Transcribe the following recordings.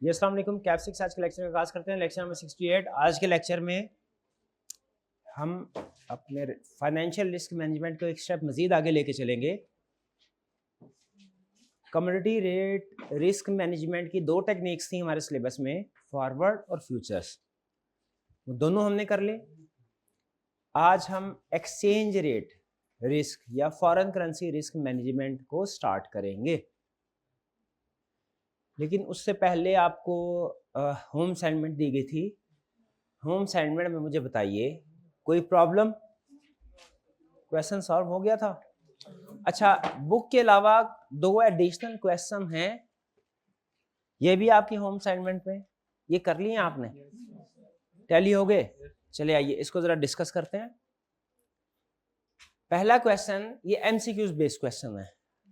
जी अस्सलाम वालेकुम। Cap six आज के लेक्चर का आगाज़ करते हैं। Lecture number 68। आज के लेक्चर में हम अपने फाइनेंशियल रिस्क मैनेजमेंट को एक स्टेप मज़ीद आगे लेके चलेंगे। कमोडिटी रेट रिस्क मैनेजमेंट की दो टेक्निक्स थी हमारे सिलेबस में, फॉरवर्ड और फ्यूचर्स। वो दोनों हमने कर ली। आज हम एक्सचेंज रेट रिस्क या फॉरेन करेंसी रिस्क मैनेजमेंट को स्टार्ट करेंगे। लेकिन उससे पहले आपको होम असाइनमेंट दी गई थी। होम असाइनमेंट में मुझे बताइए कोई प्रॉब्लम, क्वेश्चन सॉल्व हो गया था? अच्छा, बुक के अलावा दो एडिशनल क्वेश्चन हैं, ये भी आपकी होम असाइनमेंट में, ये कर लिए आपने? टैली हो गए? चले आइए इसको जरा डिस्कस करते हैं। पहला क्वेश्चन ये एमसीक्यूज बेस्ड क्वेश्चन है।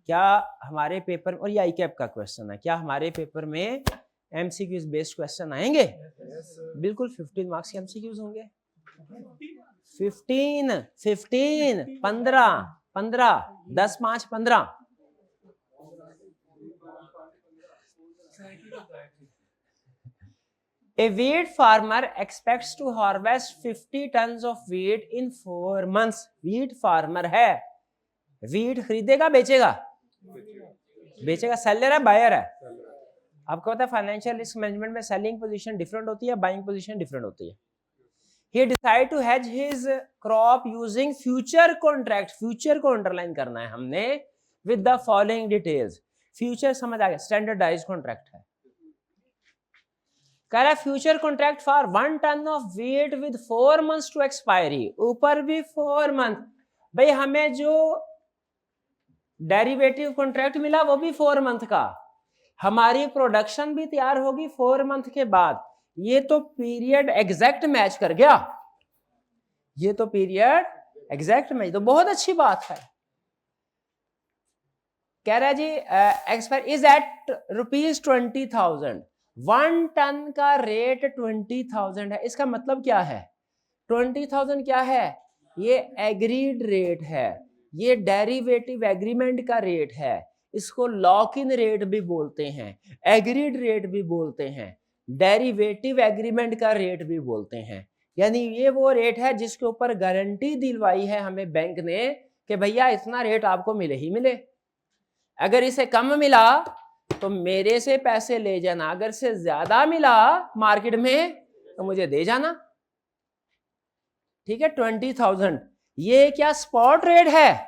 क्या हमारे पेपर, और ये आईकैप का क्वेश्चन है, क्या हमारे पेपर में एमसीक्यूज बेस्ड क्वेश्चन आएंगे? बिल्कुल 15 मार्क्स के एमसीक्यूज होंगे। 15 15 10 5 15। A wheat farmer expects to harvest 50 tons of wheat in 4 months. wheat farmer है, wheat खरीदेगा बेचेगा? बेचेगा। सेलर है बायर है? आपको पता है फाइनेंशियल रिस्क मैनेजमेंट में सेलिंग पोजीशन डिफरेंट होती है, बाइंग पोजीशन डिफरेंट होती है। He decided to hedge his crop using future contract. Future को अंडरलाइन करना है हमने with the following details. Future समझ आ गया, स्टैंडर्डाइज कॉन्ट्रैक्ट है। कह रहा है future contract for 1 ton of wheat with 4 months to expiry. ऊपर भी 4 मंथ। भाई हमें जो डेरिवेटिव कॉन्ट्रैक्ट मिला वो भी 4 मंथ का, हमारी प्रोडक्शन भी तैयार होगी 4 मंथ के बाद। ये तो पीरियड एग्जैक्ट मैच कर गया, ये तो पीरियड एग्जैक्ट मैच, तो बहुत अच्छी बात है। कह रहा है जी एक्सपायर इज एट ₹20,000। 1 टन का रेट 20,000 है। इसका मतलब क्या है? 20,000 क्या है? ये एग्रीड रेट है, ये डेरिवेटिव एग्रीमेंट का रेट है। इसको लॉक इन रेट भी बोलते हैं, एग्रीड रेट भी बोलते हैं, डेरिवेटिव एग्रीमेंट का रेट भी बोलते हैं। यानी ये वो रेट है जिसके ऊपर गारंटी दिलवाई है हमें बैंक ने कि भैया इतना रेट आपको मिले ही मिले। अगर इसे कम मिला तो मेरे से पैसे ले जाना, अगर से ज्यादा मिला मार्केट में तो मुझे दे जाना। ठीक है, 20,000 ये क्या स्पॉट रेट है?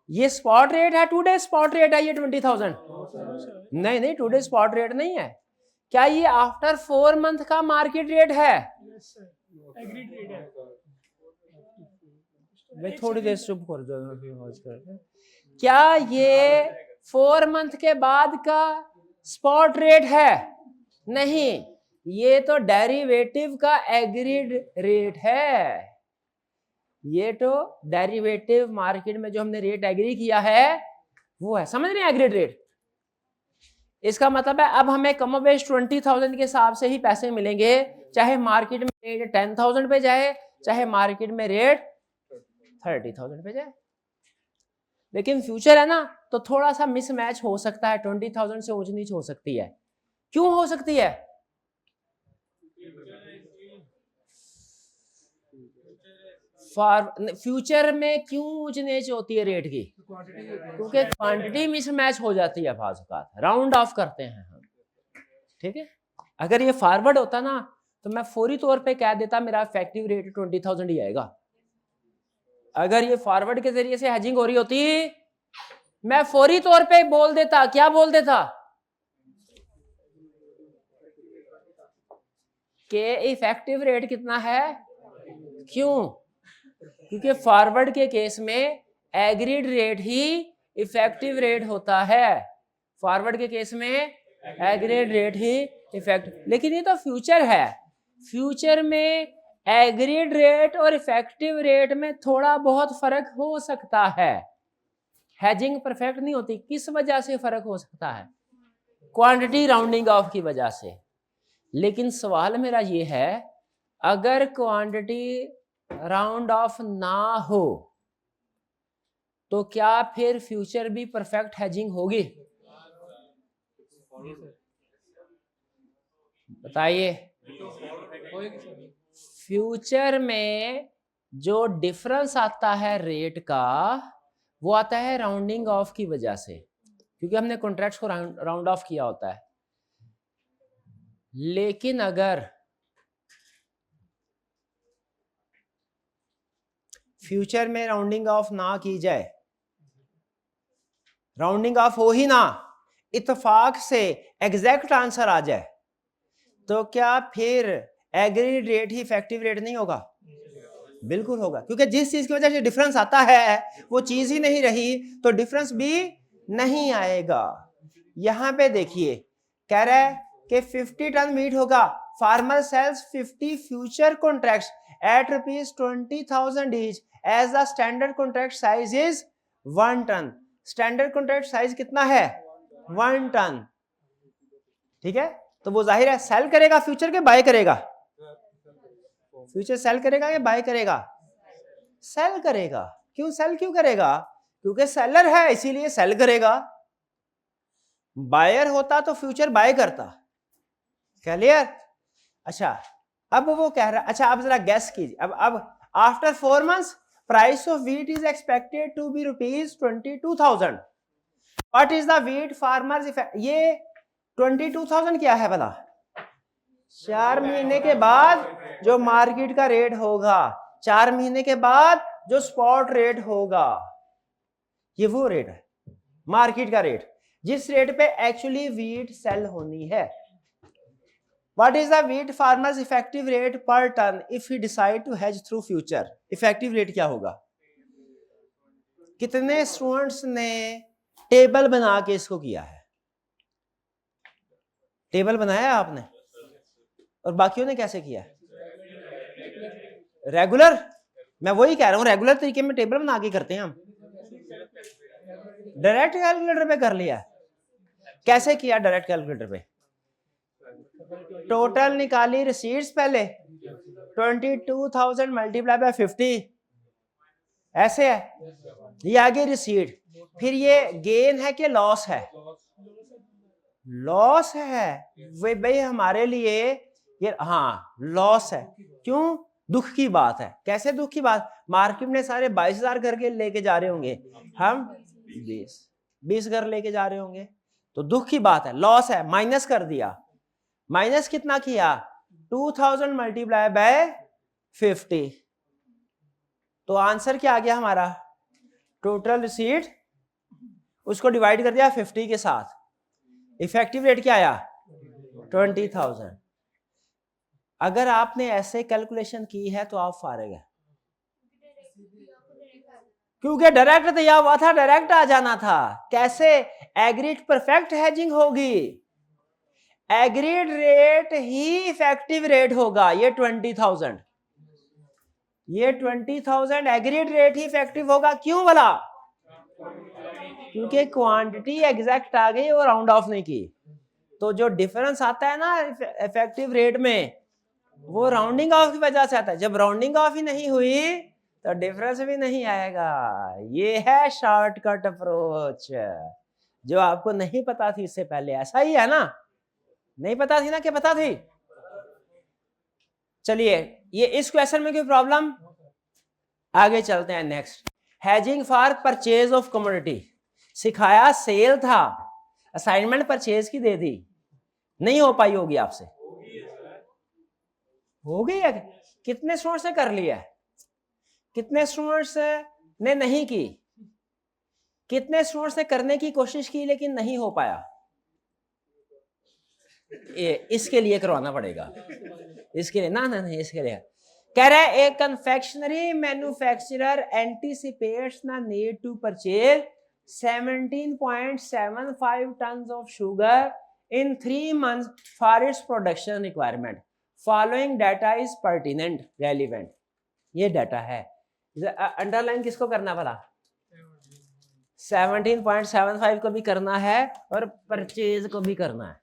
ये स्पॉट रेट है, टुडे स्पॉट रेट है ये 20,000? नहीं नहीं, टुडे स्पॉट रेट नहीं है। क्या ये आफ्टर 4 मंथ का मार्केट रेट है? एग्रीड रेट है। मैं थोड़ी देर चुप कर दो। क्या ये 4 मंथ के बाद का स्पॉट रेट है? नहीं, ये तो डेरिवेटिव का एग्रीड रेट है। ये तो डेरिवेटिव मार्केट में जो हमने रेट एग्री किया है वो है, समझ रहे हैं? Agreed rate. इसका मतलब है अब हमें कमोबेश 20,000 के हिसाब से ही पैसे मिलेंगे, चाहे मार्केट में रेट 10,000 पे जाए, चाहे मार्केट में रेट 30,000 पे जाए। लेकिन फ्यूचर है ना, तो थोड़ा सा मिसमैच हो सकता है, 20,000 से ऊंच नीच हो सकती है। क्यों हो सकती है? फ्यूचर में क्यों ऊंच नीच होती है रेट की? क्योंकि क्वांटिटी मिसमैच हो जाती है, बाज़ राउंड ऑफ करते हैं हम। ठीक है, अगर ये फॉरवर्ड होता ना तो मैं फौरी तौर पे कह देता मेरा इफेक्टिव रेट 20,000 ही आएगा। अगर ये फॉरवर्ड के जरिए से हेजिंग हो रही होती मैं फौरी तौर पे बोल देता, क्या बोल देता कि इफेक्टिव रेट कितना है। क्यों? क्योंकि फॉरवर्ड के केस में एग्रीड रेट ही इफेक्टिव रेट होता है। फॉरवर्ड के केस में एग्रीड रेट ही इफेक्टिव, लेकिन ये तो फ्यूचर है। फ्यूचर में एग्रीड रेट और इफेक्टिव रेट में थोड़ा बहुत फर्क हो सकता है। हेजिंग परफेक्ट नहीं होती। किस वजह से फर्क हो सकता है? क्वांटिटी राउंडिंग ऑफ की वजह से। लेकिन सवाल मेरा ये है, अगर क्वांटिटी राउंड ऑफ ना हो तो क्या फिर फ्यूचर भी परफेक्ट हेजिंग होगी? बताइए। फ्यूचर में जो डिफरेंस आता है रेट का वो आता है राउंडिंग ऑफ की वजह से, क्योंकि हमने कॉन्ट्रैक्ट्स को राउंड ऑफ किया होता है। लेकिन अगर फ्यूचर में राउंडिंग ऑफ ना की जाए, राउंडिंग ऑफ हो ही ना, इत्तेफाक से एग्जैक्ट आंसर आ जाए, तो क्या फिर एग्रीड रेट ही इफेक्टिव रेट नहीं होगा? बिल्कुल होगा, क्योंकि जिस चीज की वजह से डिफरेंस आता है वो चीज ही नहीं रही, तो डिफरेंस भी नहीं आएगा। यहां पे देखिए कह रहा है कि 50 टन मीट होगा, farmer sells 50 future contracts at ₹20,000 each as the standard contract size is 1 ton. Standard contract size कितना है? 1 टन। ठीक है, तो वो जाहिर है सेल करेगा फ्यूचर के बाय करेगा? फ्यूचर सेल करेगा या बाय करेगा? सेल करेगा। क्यों सेल क्यों करेगा? क्योंकि सेलर है इसीलिए सेल करेगा। बायर होता तो फ्यूचर बाय करता। क्लियर? अच्छा, अब वो कह रहा, अच्छा अब जरा गैस कीजिए। अब after 4 months price of wheat is expected to be ₹22,000। What is the wheat farmer's effect? ये 22,000 क्या है भला? 4 महीने के बाद जो मार्केट का रेट होगा, 4 महीने के बाद जो स्पॉट रेट होगा, ये वो रेट है मार्केट का रेट, जिस रेट पे एक्चुअली व्हीट सेल होनी है। What is the wheat farmer's effective rate per ton if he decide to hedge through future? Effective rate क्या होगा? कितने स्टूडेंट्स ने टेबल बना के इसको किया है? टेबल बनाया आपने? और बाकियों ने कैसे किया? रेगुलर? मैं वही कह रहा हूं, रेगुलर तरीके में टेबल बना के करते हैं हम। डायरेक्ट कैलकुलेटर पे कर लिया? कैसे किया डायरेक्ट कैलकुलेटर पे? टोटल निकाली रिसीट्स पहले, 22,000 मल्टीप्लाई बाय 50, ऐसे है। ये आगे रिसीट, फिर ये गेन है कि लॉस है? लॉस है वे भाई हमारे लिए ये, हाँ लॉस है। क्यों? दुख की बात है। कैसे दुख की बात? मार्केट में सारे 22,000 करके लेके जा रहे होंगे, हम 20 घर लेके जा रहे होंगे, तो दुख की बात है, लॉस है। माइनस कर दिया, माइनस कितना किया? 2000 मल्टीप्लाई बाय 50, तो आंसर क्या आ गया हमारा? टोटल रिसीट, उसको डिवाइड कर दिया 50 के साथ, इफेक्टिव रेट क्या आया? 20,000। अगर आपने ऐसे कैलकुलेशन की है तो आप फारिग है, क्योंकि डायरेक्ट दिया हुआ था, डायरेक्ट आ जाना था। कैसे? एग्रीड परफेक्ट हेजिंग होगी, एग्रीड रेट ही इफेक्टिव रेट होगा। ये 20,000, ये 20,000 एग्रीड रेट ही इफेक्टिव होगा। क्यों भला? क्योंकि क्वांटिटी एग्जैक्ट आ गई और राउंड ऑफ नहीं की, तो जो डिफरेंस आता है ना इफेक्टिव रेट में, वो राउंडिंग ऑफ की वजह से आता है। जब राउंडिंग ऑफ ही नहीं हुई तो डिफरेंस भी नहीं आएगा। ये है शॉर्टकट अप्रोच, जो आपको नहीं पता थी इससे पहले। ऐसा ही है ना? नहीं पता थी ना? क्या पता थी? चलिए, ये इस क्वेश्चन में कोई प्रॉब्लम? आगे चलते हैं next. Hedging for purchase of commodity सिखाया, सेल था, असाइनमेंट परचेज की दे दी, नहीं हो पाई होगी आपसे? हो गई है? कितने स्टूडेंट्स ने कर लिया है? कितने स्टूडेंट्स ने नहीं की? कितने स्टूडेंट्स ने करने की कोशिश की लेकिन नहीं हो पाया? इसके लिए करवाना पड़ेगा, इसके लिए ना ना नहीं, इसके लिए कह रहा है, a confectionery manufacturer anticipates the need to purchase 17.75 tons of sugar in 3 months for its production requirement. Following data is pertinent, relevant. ये डाटा है। अंडरलाइन किसको करना भला? 17.75 को भी करना है और परचेज को भी करना है।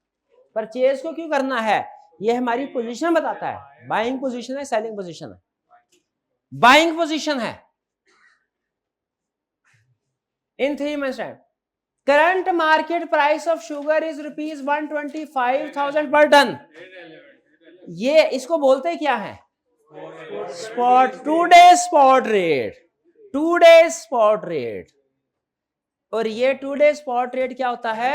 परचेज को क्यों करना है? ये हमारी पोजीशन बताता है। बाइंग पोजीशन है, सेलिंग पोजीशन है? बाइंग पोजीशन है। इन 3 months time current market price of sugar is ₹125,000 पर टन। ये इसको बोलते क्या है? Spot, today spot rate, today spot rate. और ये टुडे स्पॉट रेट क्या होता है?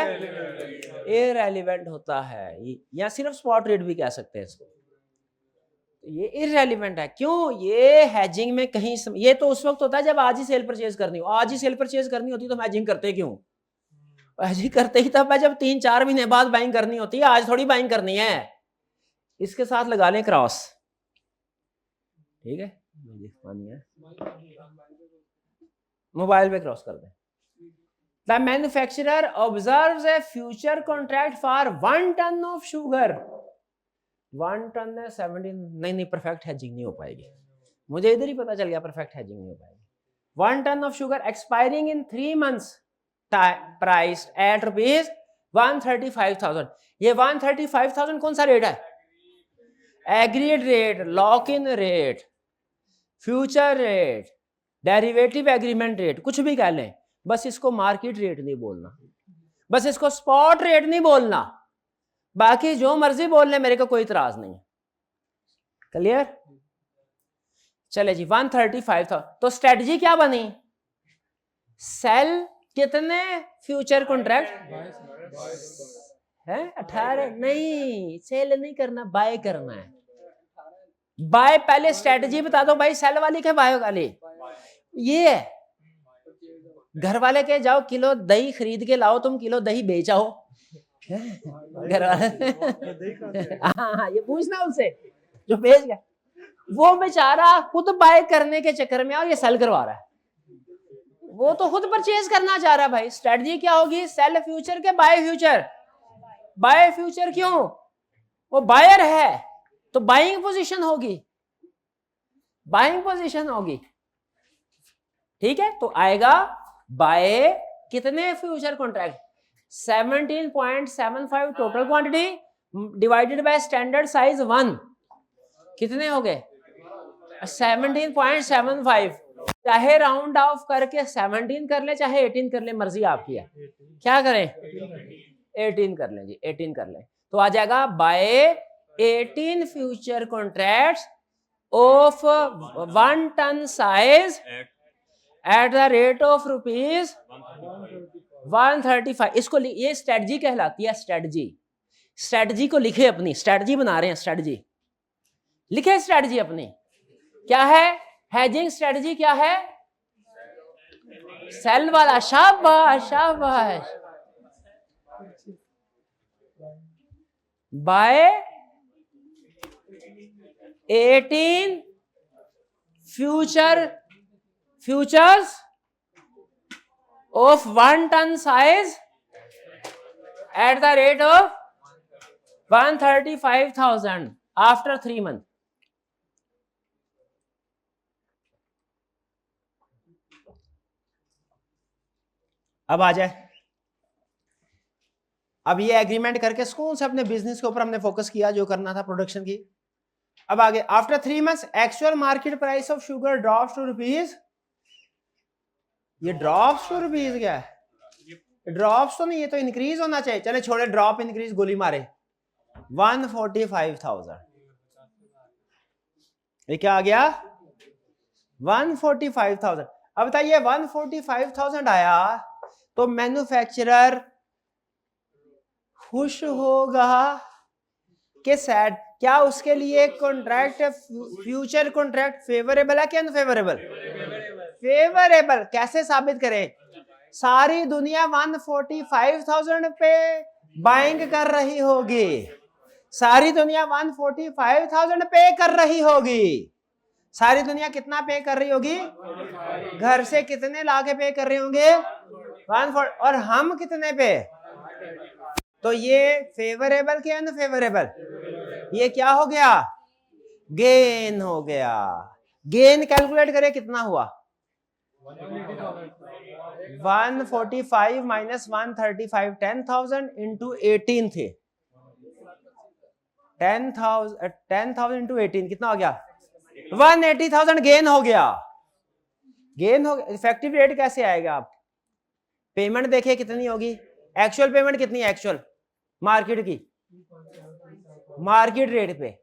इररेलेवेंट होता है, या सिर्फ स्पॉट रेट भी कह सकते हैं इसको। ये इररेलेवेंट है। क्यों? ये हैजिंग में कहीं ये तो उस वक्त होता है जब आज ही सेल परचेज करनी हो। आज ही सेल परचेज करनी होती तो हैजिंग करते क्यों? हैजिंग करते ही तब है जब 3-4 महीने बाद बाइंग करनी होती है। आज थोड़ी बाइंग करनी है। इसके साथ लगा लें क्रॉस, ठीक है? मोबाइल पे क्रॉस कर दें। The manufacturer observes a future contract for 1 ton of sugar. 1 ton है 17, नहीं परफेक्ट हैजिंग नहीं हो पाएगी। मुझे इधर ही पता चल गया परफेक्ट हैजिंग नहीं हो पाएगी। 1 ton of sugar expiring in 3 months, priced at ₹135,000। ये 135,000 कौन सा रेट है? Agreed rate, lock in rate, future rate, derivative agreement rate, कुछ भी कह लें, बस इसको मार्केट रेट नहीं बोलना, बस इसको स्पॉट रेट नहीं बोलना। बाकी जो मर्जी बोल ले, मेरे को कोई इतराज नहीं है। क्लियर? चले जी, 135,000। तो स्ट्रेटजी क्या बनी? सेल कितने फ्यूचर कॉन्ट्रैक्ट है? 18। नहीं, सेल नहीं करना, बाय करना है। बाय पहले स्ट्रेटजी बता दो भाई, सेल वाली के बाय वाली? ये है घर वाले के जाओ किलो दही खरीद के लाओ, तुम किलो दही बेचाओ घर वाले। हाँ, ये पूछना उनसे जो बेच गया, वो बेचारा खुद बाय करने के चक्कर में और ये सेल करवा रहा है। वो तो खुद परचेज करना चाह रहा है भाई। स्ट्रेटजी क्या होगी? सेल फ्यूचर के बाय फ्यूचर। बाय फ्यूचर क्यों? वो बायर है तो बाइंग पोजीशन होगी, बाइंग पोजीशन होगी, ठीक है? तो आएगा बाय कितने future contract? 17.75 total quantity divided by standard size 1, कितने हो गए? 17.75। चाहे राउंड ऑफ करके 17 कर ले, चाहे 18 कर ले, मर्जी आपकी है। क्या करें? 18 कर लें जी, 18 कर लें। तो आ जाएगा buy 18 future contracts of 1 ton size at the rate of ₹135। इसको ये स्ट्रेटजी कहलाती है। स्ट्रेटजी, स्ट्रेटजी को लिखे अपनी, स्ट्रेटजी बना रहे हैं, स्ट्रेटजी लिखे, स्ट्रेटजी अपनी क्या है? हेजिंग स्ट्रेटजी क्या है? सेल वाला। शाबाश शाबाश। Buy 18 futures of 1 ton size at the rate of 135,000 after 3 months. अब आ जाए, अब ये एग्रीमेंट करके सुकून से अपने बिजनेस के ऊपर हमने फोकस किया, जो करना था प्रोडक्शन की। अब आगे, after 3 months actual market price of sugar drops to ₹, ये ड्रॉप्स टू ₹, क्या है? ड्रॉप्स तो नहीं, ये तो इंक्रीज होना चाहिए। चले छोड़े, ड्रॉप इंक्रीज गोली मारे। 145,000, ये क्या आ गया? 145,000। अब बताइए 145,000 आया तो मैन्युफैक्चरर खुश होगा कि सैड? क्या उसके लिए कॉन्ट्रैक्ट, फ्यूचर कॉन्ट्रैक्ट फेवरेबल है कि अनफेवरेबल? फेवरेबल। कैसे साबित करें? सारी दुनिया 145,000 पे बाइंग कर रही होगी, सारी दुनिया 145,000 पे कर रही होगी। सारी दुनिया कितना पे कर रही होगी? घर से कितने लाके पे कर रहे होंगे? 140। और हम कितने पे? तो ये फेवरेबल के अनफेवरेबल? ये क्या हो गया? गेन हो गया। गेन कैलकुलेट करें, कितना हुआ? 145 माइनस 135, 10,000 इंटू 18 थे। 10,000 इंटू 18 कितना हो गया? 180,000 गेन हो गया। गेन हो गया। इफेक्टिव रेट कैसे आएगा? आप पेमेंट देखिए कितनी होगी, एक्चुअल पेमेंट कितनी है, एक्चुअल मार्केट की, मार्केट रेट पे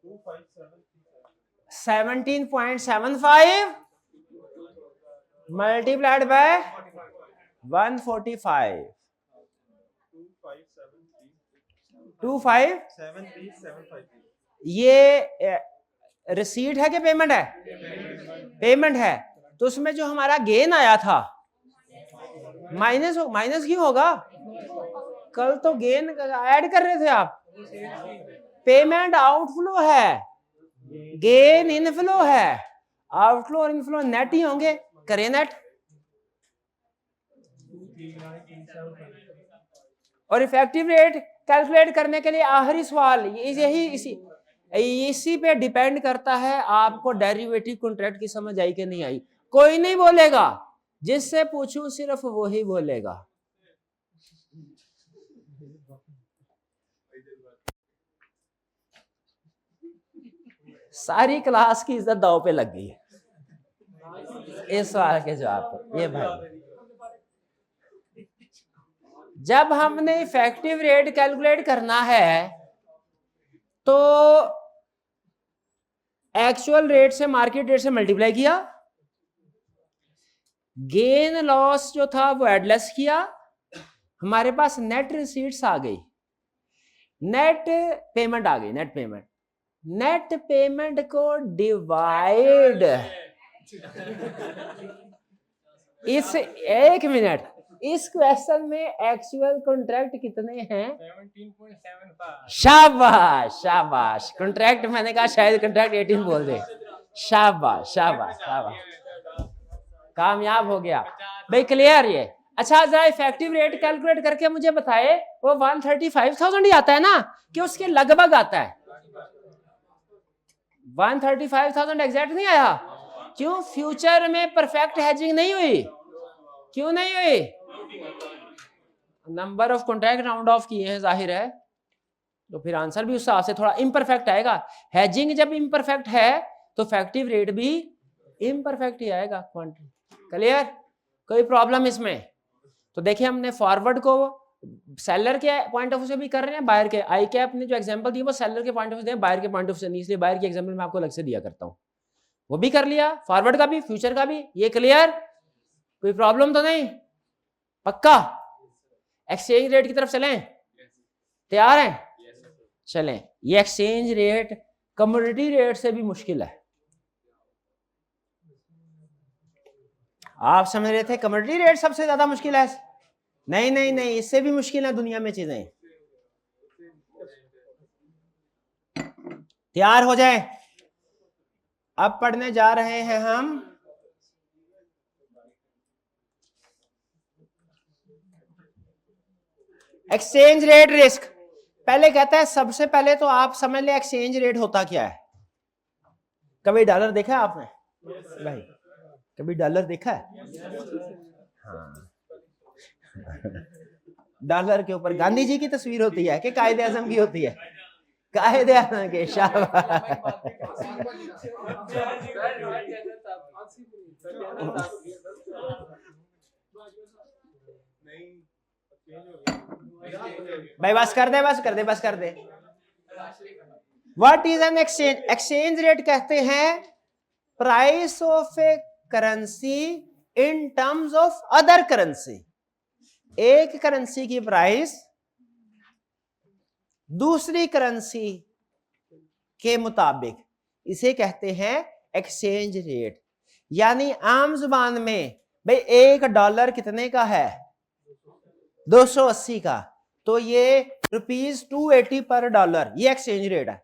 17.75 मल्टीप्लाइड बाय 145, 2573, ये रिसीट है कि पेमेंट है, पेमेंट है। तो उसमें जो हमारा गेन आया था माइनस क्यों होगा, कल तो गेन ऐड कर रहे थे आप, पेमेंट आउटफ्लो है, गेन इनफ्लो है, आउटफ्लो और इनफ्लो नेट ही होंगे, करें नेट। और इफेक्टिव रेट कैलकुलेट करने के लिए आखिरी सवाल यही इसी पे डिपेंड करता है आपको डेरिवेटिव कॉन्ट्रैक्ट की समझ आई कि नहीं आई। कोई नहीं बोलेगा, जिससे पूछूं सिर्फ वही बोलेगा। सारी क्लास की इज्जत दाव पे लग गई है इस सवाल के जवाब पे। ये भाई जब हमने इफेक्टिव रेट कैलकुलेट करना है तो एक्चुअल रेट से मार्केट रेट से मल्टीप्लाई किया, गेन लॉस जो था वो एडलेस किया, हमारे पास नेट रिसीट्स आ गई, नेट पेमेंट आ गई, नेट पेमेंट को डिवाइड इस, एक मिनट, इस क्वेश्चन में एक्चुअल कॉन्ट्रैक्ट कितने हैं, 17.75। शाबाश शाबाश, कॉन्ट्रैक्ट मैंने कहा शायद कॉन्ट्रैक्ट 18 बोल दे, शाबाश शाबाश शाबाश, कामयाब हो गया भाई, क्लियर ये। अच्छा जरा इफेक्टिव रेट कैलकुलेट करके मुझे बताए, वो 135,000 ही आता है ना कि उसके लगभग आता है, 135,000 एग्जैक्ट नहीं आया, क्यों, फ्यूचर में परफेक्ट हेजिंग नहीं हुई, क्यों नहीं हुई, number of contract round of किए हैं जाहिर है, तो फिर आंसर भी उस हिसाब से थोड़ा इम्परफेक्ट आएगा। हेजिंग जब इम्परफेक्ट है तो इफेक्टिव रेट भी इम्परफेक्ट ही आएगा, क्लियर, कोई प्रॉब्लम इसमें। तो देखिए हमने फॉरवर्ड को सेलर के पॉइंट ऑफ व्यू से भी कर रहे हैं, बायर के, आई कैप ने जो एग्जांपल दिया वो सेलर के पॉइंट ऑफ व्यू से, बायर के पॉइंट ऑफ व्यू से नहीं, इसलिए बायर की एग्जांपल मैं आपको अलग से दिया करता हूं, वो भी कर लिया, फॉरवर्ड का भी फ्यूचर का भी, ये क्लियर, कोई प्रॉब्लम तो नहीं, पक्का। एक्सचेंज रेट की तरफ चलें, तैयार हैं, चलें। ये एक्सचेंज रेट कमोडिटी रेट से भी मुश्किल है, आप समझ रहे थे कमोडिटी रेट सबसे ज्यादा मुश्किल है, नहीं नहीं नहीं, इससे भी मुश्किल है दुनिया में चीजें। तैयार हो जाए, अब पढ़ने जा रहे हैं हम एक्सचेंज रेट रिस्क। पहले कहता है सबसे पहले तो आप समझ ले एक्सचेंज रेट होता क्या है। कभी डॉलर देखा है आपने भाई, कभी डॉलर देखा है, हाँ डॉलर के ऊपर गांधी जी की तस्वीर होती है कि कायदे आजम की होती है, कायदे आजम के, शाबाश भाई, बस कर दे, बस कर दे, बस कर दे। What is an exchange, exchange rate कहते हैं price of a currency in terms of other currency, एक करेंसी की प्राइस दूसरी करेंसी के मुताबिक, इसे कहते हैं एक्सचेंज रेट। यानी आम जुबान में भाई $1 कितने का है, 280 का, तो ये ₹280 पर डॉलर, ये एक्सचेंज रेट है।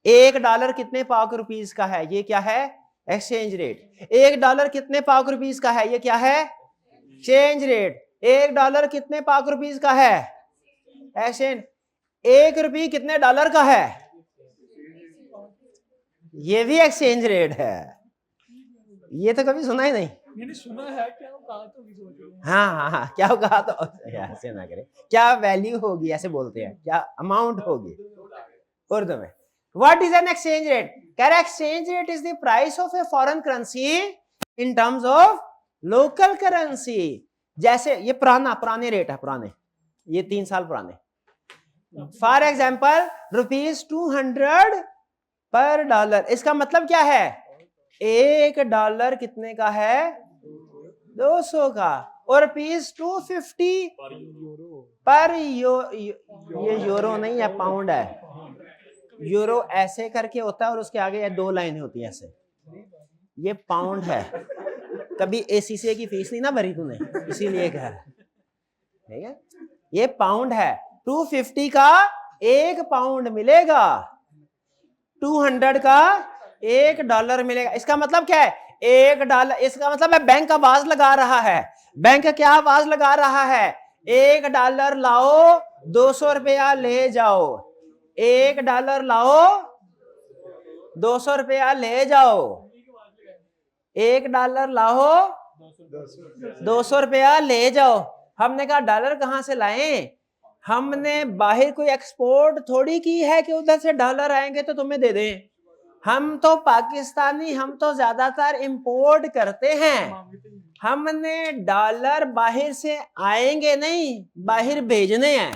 $1 कितने पाक रुपीस का है, ये क्या है, एक्सचेंज रेट। $1 कितने पाक रुपीस का है, ये क्या है, एक्सचेंज रेट। $1 कितने पाक रुपीस का है, एक्सचेंज। ₹1 कितने डॉलर का है, ये भी एक्सचेंज रेट है। ये तो कभी सुना ही नहीं, मैंने सुना है, क्या कहा तो, हाँ हाँ, क्या कहा तो ऐसे ना करे, क्या वैल्यू होगी ऐसे बोलते हैं, क्या अमाउंट होगी उर्दू में। What is an exchange rate, कह रहा exchange rate is the price of a foreign currency in terms of local currency जैसे ये पुराने रेट है, पुराने, ये 3 साल पुराने। फॉर एग्जाम्पल ₹200 पर डॉलर, इसका मतलब क्या है, $1 कितने का है, 200 का, और ₹250 पर ये यूरो नहीं है, पाउंड है। यूरो ऐसे करके होता है और उसके आगे ये 2 लाइनें होती हैं ऐसे, ये पाउंड है। कभी ACCA की फीस नहीं ना भरी तूने, इसीलिए कह रहा है, ठीक है, ये पाउंड है। 250 का 1 पाउंड मिलेगा, 200 का $1 मिलेगा। इसका मतलब क्या है, $1, इसका मतलब है बैंक आवाज लगा रहा है। बैंक क्या आवाज लगा रहा है, $1 लाओ, 200 रुपया ले जाओ, $1 लाओ, 200 रुपया ले जाओ, $1 लाओ, 200 रुपया ले जाओ। हमने कहा डॉलर कहां से लाएं, हमने बाहर कोई एक्सपोर्ट थोड़ी की है कि उधर से डॉलर आएंगे तो तुम्हें दे दें। हम तो पाकिस्तानी, हम तो ज्यादातर इंपोर्ट करते हैं। हमने डॉलर बाहर से आएंगे नहीं, बाहर भेजने हैं।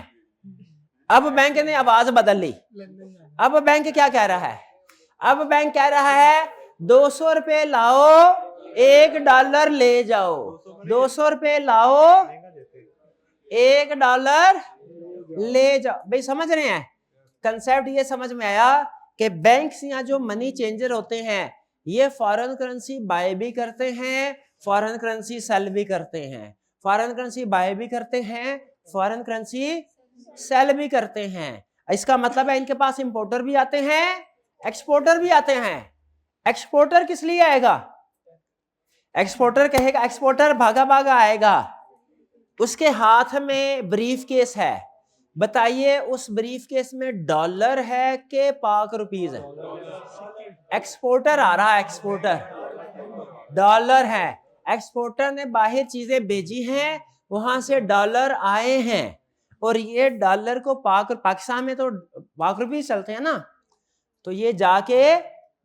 अब बैंक ने आवाज बदल ली। अब बैंक क्या कह रहा है, अब बैंक कह रहा है 200 रुपए लाओ, $1 ले जाओ, 200 रुपए लाओ, $1 ले जाओ। भाई समझ रहे हैं कंसेप्ट, ये समझ में आया कि बैंक्स या जो मनी चेंजर होते हैं ये फॉरेन करेंसी बाय भी करते हैं, फॉरेन करेंसी सेल भी करते हैं, फॉरेन करेंसी बाय भी करते हैं, फॉरेन करेंसी सेल भी करते हैं। इसका मतलब है इनके पास इंपोर्टर भी आते हैं, एक्सपोर्टर भी आते हैं। एक्सपोर्टर किस लिए आएगा, एक्सपोर्टर कहेगा, एक्सपोर्टर भागा भागा आएगा, उसके हाथ में ब्रीफ केस है। बताइए उस ब्रीफ केस में डॉलर है कि पाक रुपीज है, एक्सपोर्टर आ रहा है, एक्सपोर्टर डॉलर है, एक्सपोर्टर ने बाहर चीजें भेजी हैं, वहां से डॉलर आए हैं, और ये डॉलर को पाकिस्तान में तो पाक रुपीज चलते हैं ना, तो ये जाके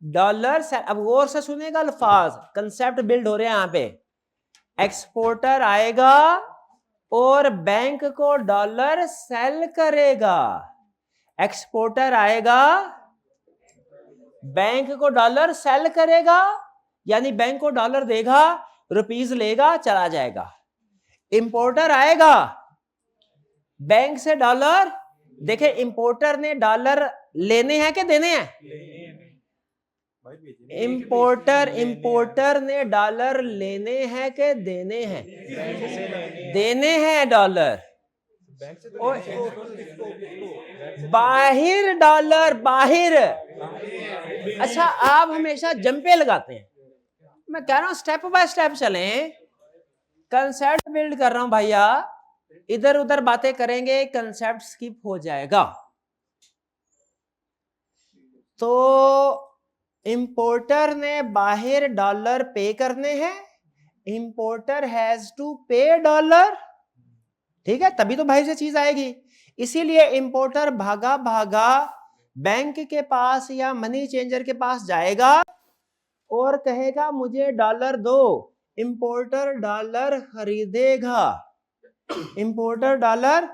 डॉलर से, अब गौर से सुनेगा अल्फाज, कंसेप्ट बिल्ड हो रहे हैं यहां पे। एक्सपोर्टर आएगा और बैंक को डॉलर सेल करेगा, एक्सपोर्टर आएगा, बैंक को डॉलर सेल करेगा, यानी बैंक को डॉलर देगा, रुपीज लेगा, चला जाएगा। इंपोर्टर आएगा, बैंक से डॉलर, देखे इंपोर्टर ने डॉलर लेने हैं कि देने हैं, इंपोर्टर ने डॉलर लेने हैं कि देने हैं, देने हैं डॉलर। बाहिर डॉलर, बाहिर। अच्छा आप हमेशा जंपे लगाते हैं, मैं कह रहा हूं स्टेप बाय स्टेप चलें, कंसेप्ट बिल्ड कर रहा हूं भैया, इधर उधर बातें करेंगे कंसेप्ट स्किप हो जाएगा। तो इंपोर्टर ने बाहर डॉलर पे करने हैं, इंपोर्टर हैज टू पे डॉलर, ठीक है, तभी तो बाहर से चीज आएगी। इसीलिए इंपोर्टर भागा भागा बैंक के पास या मनी चेंजर के पास जाएगा और कहेगा मुझे डॉलर दो, इंपोर्टर डॉलर खरीदेगा, इंपोर्टर डॉलर,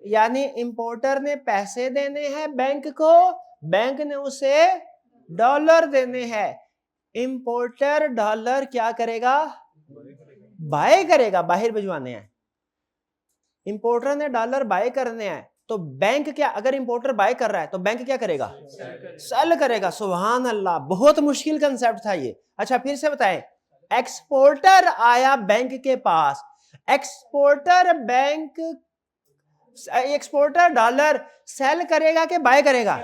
यानी इंपोर्टर ने पैसे देने हैं बैंक को, बैंक ने उसे डॉलर देने हैं, इंपोर्टर डॉलर क्या करेगा, बाय करेगा, बाहर भिजवाने हैं। इंपोर्टर ने डॉलर बाय करने हैं, तो बैंक क्या, अगर इंपोर्टर बाय कर रहा है तो बैंक क्या करेगा, सेल करेगा। सुभान अल्लाह, बहुत मुश्किल कंसेप्ट था ये। अच्छा फिर से बताएं, एक्सपोर्टर आया बैंक के पास, exporter bank, exporter dollar sell करेगा कि बाय करेगा,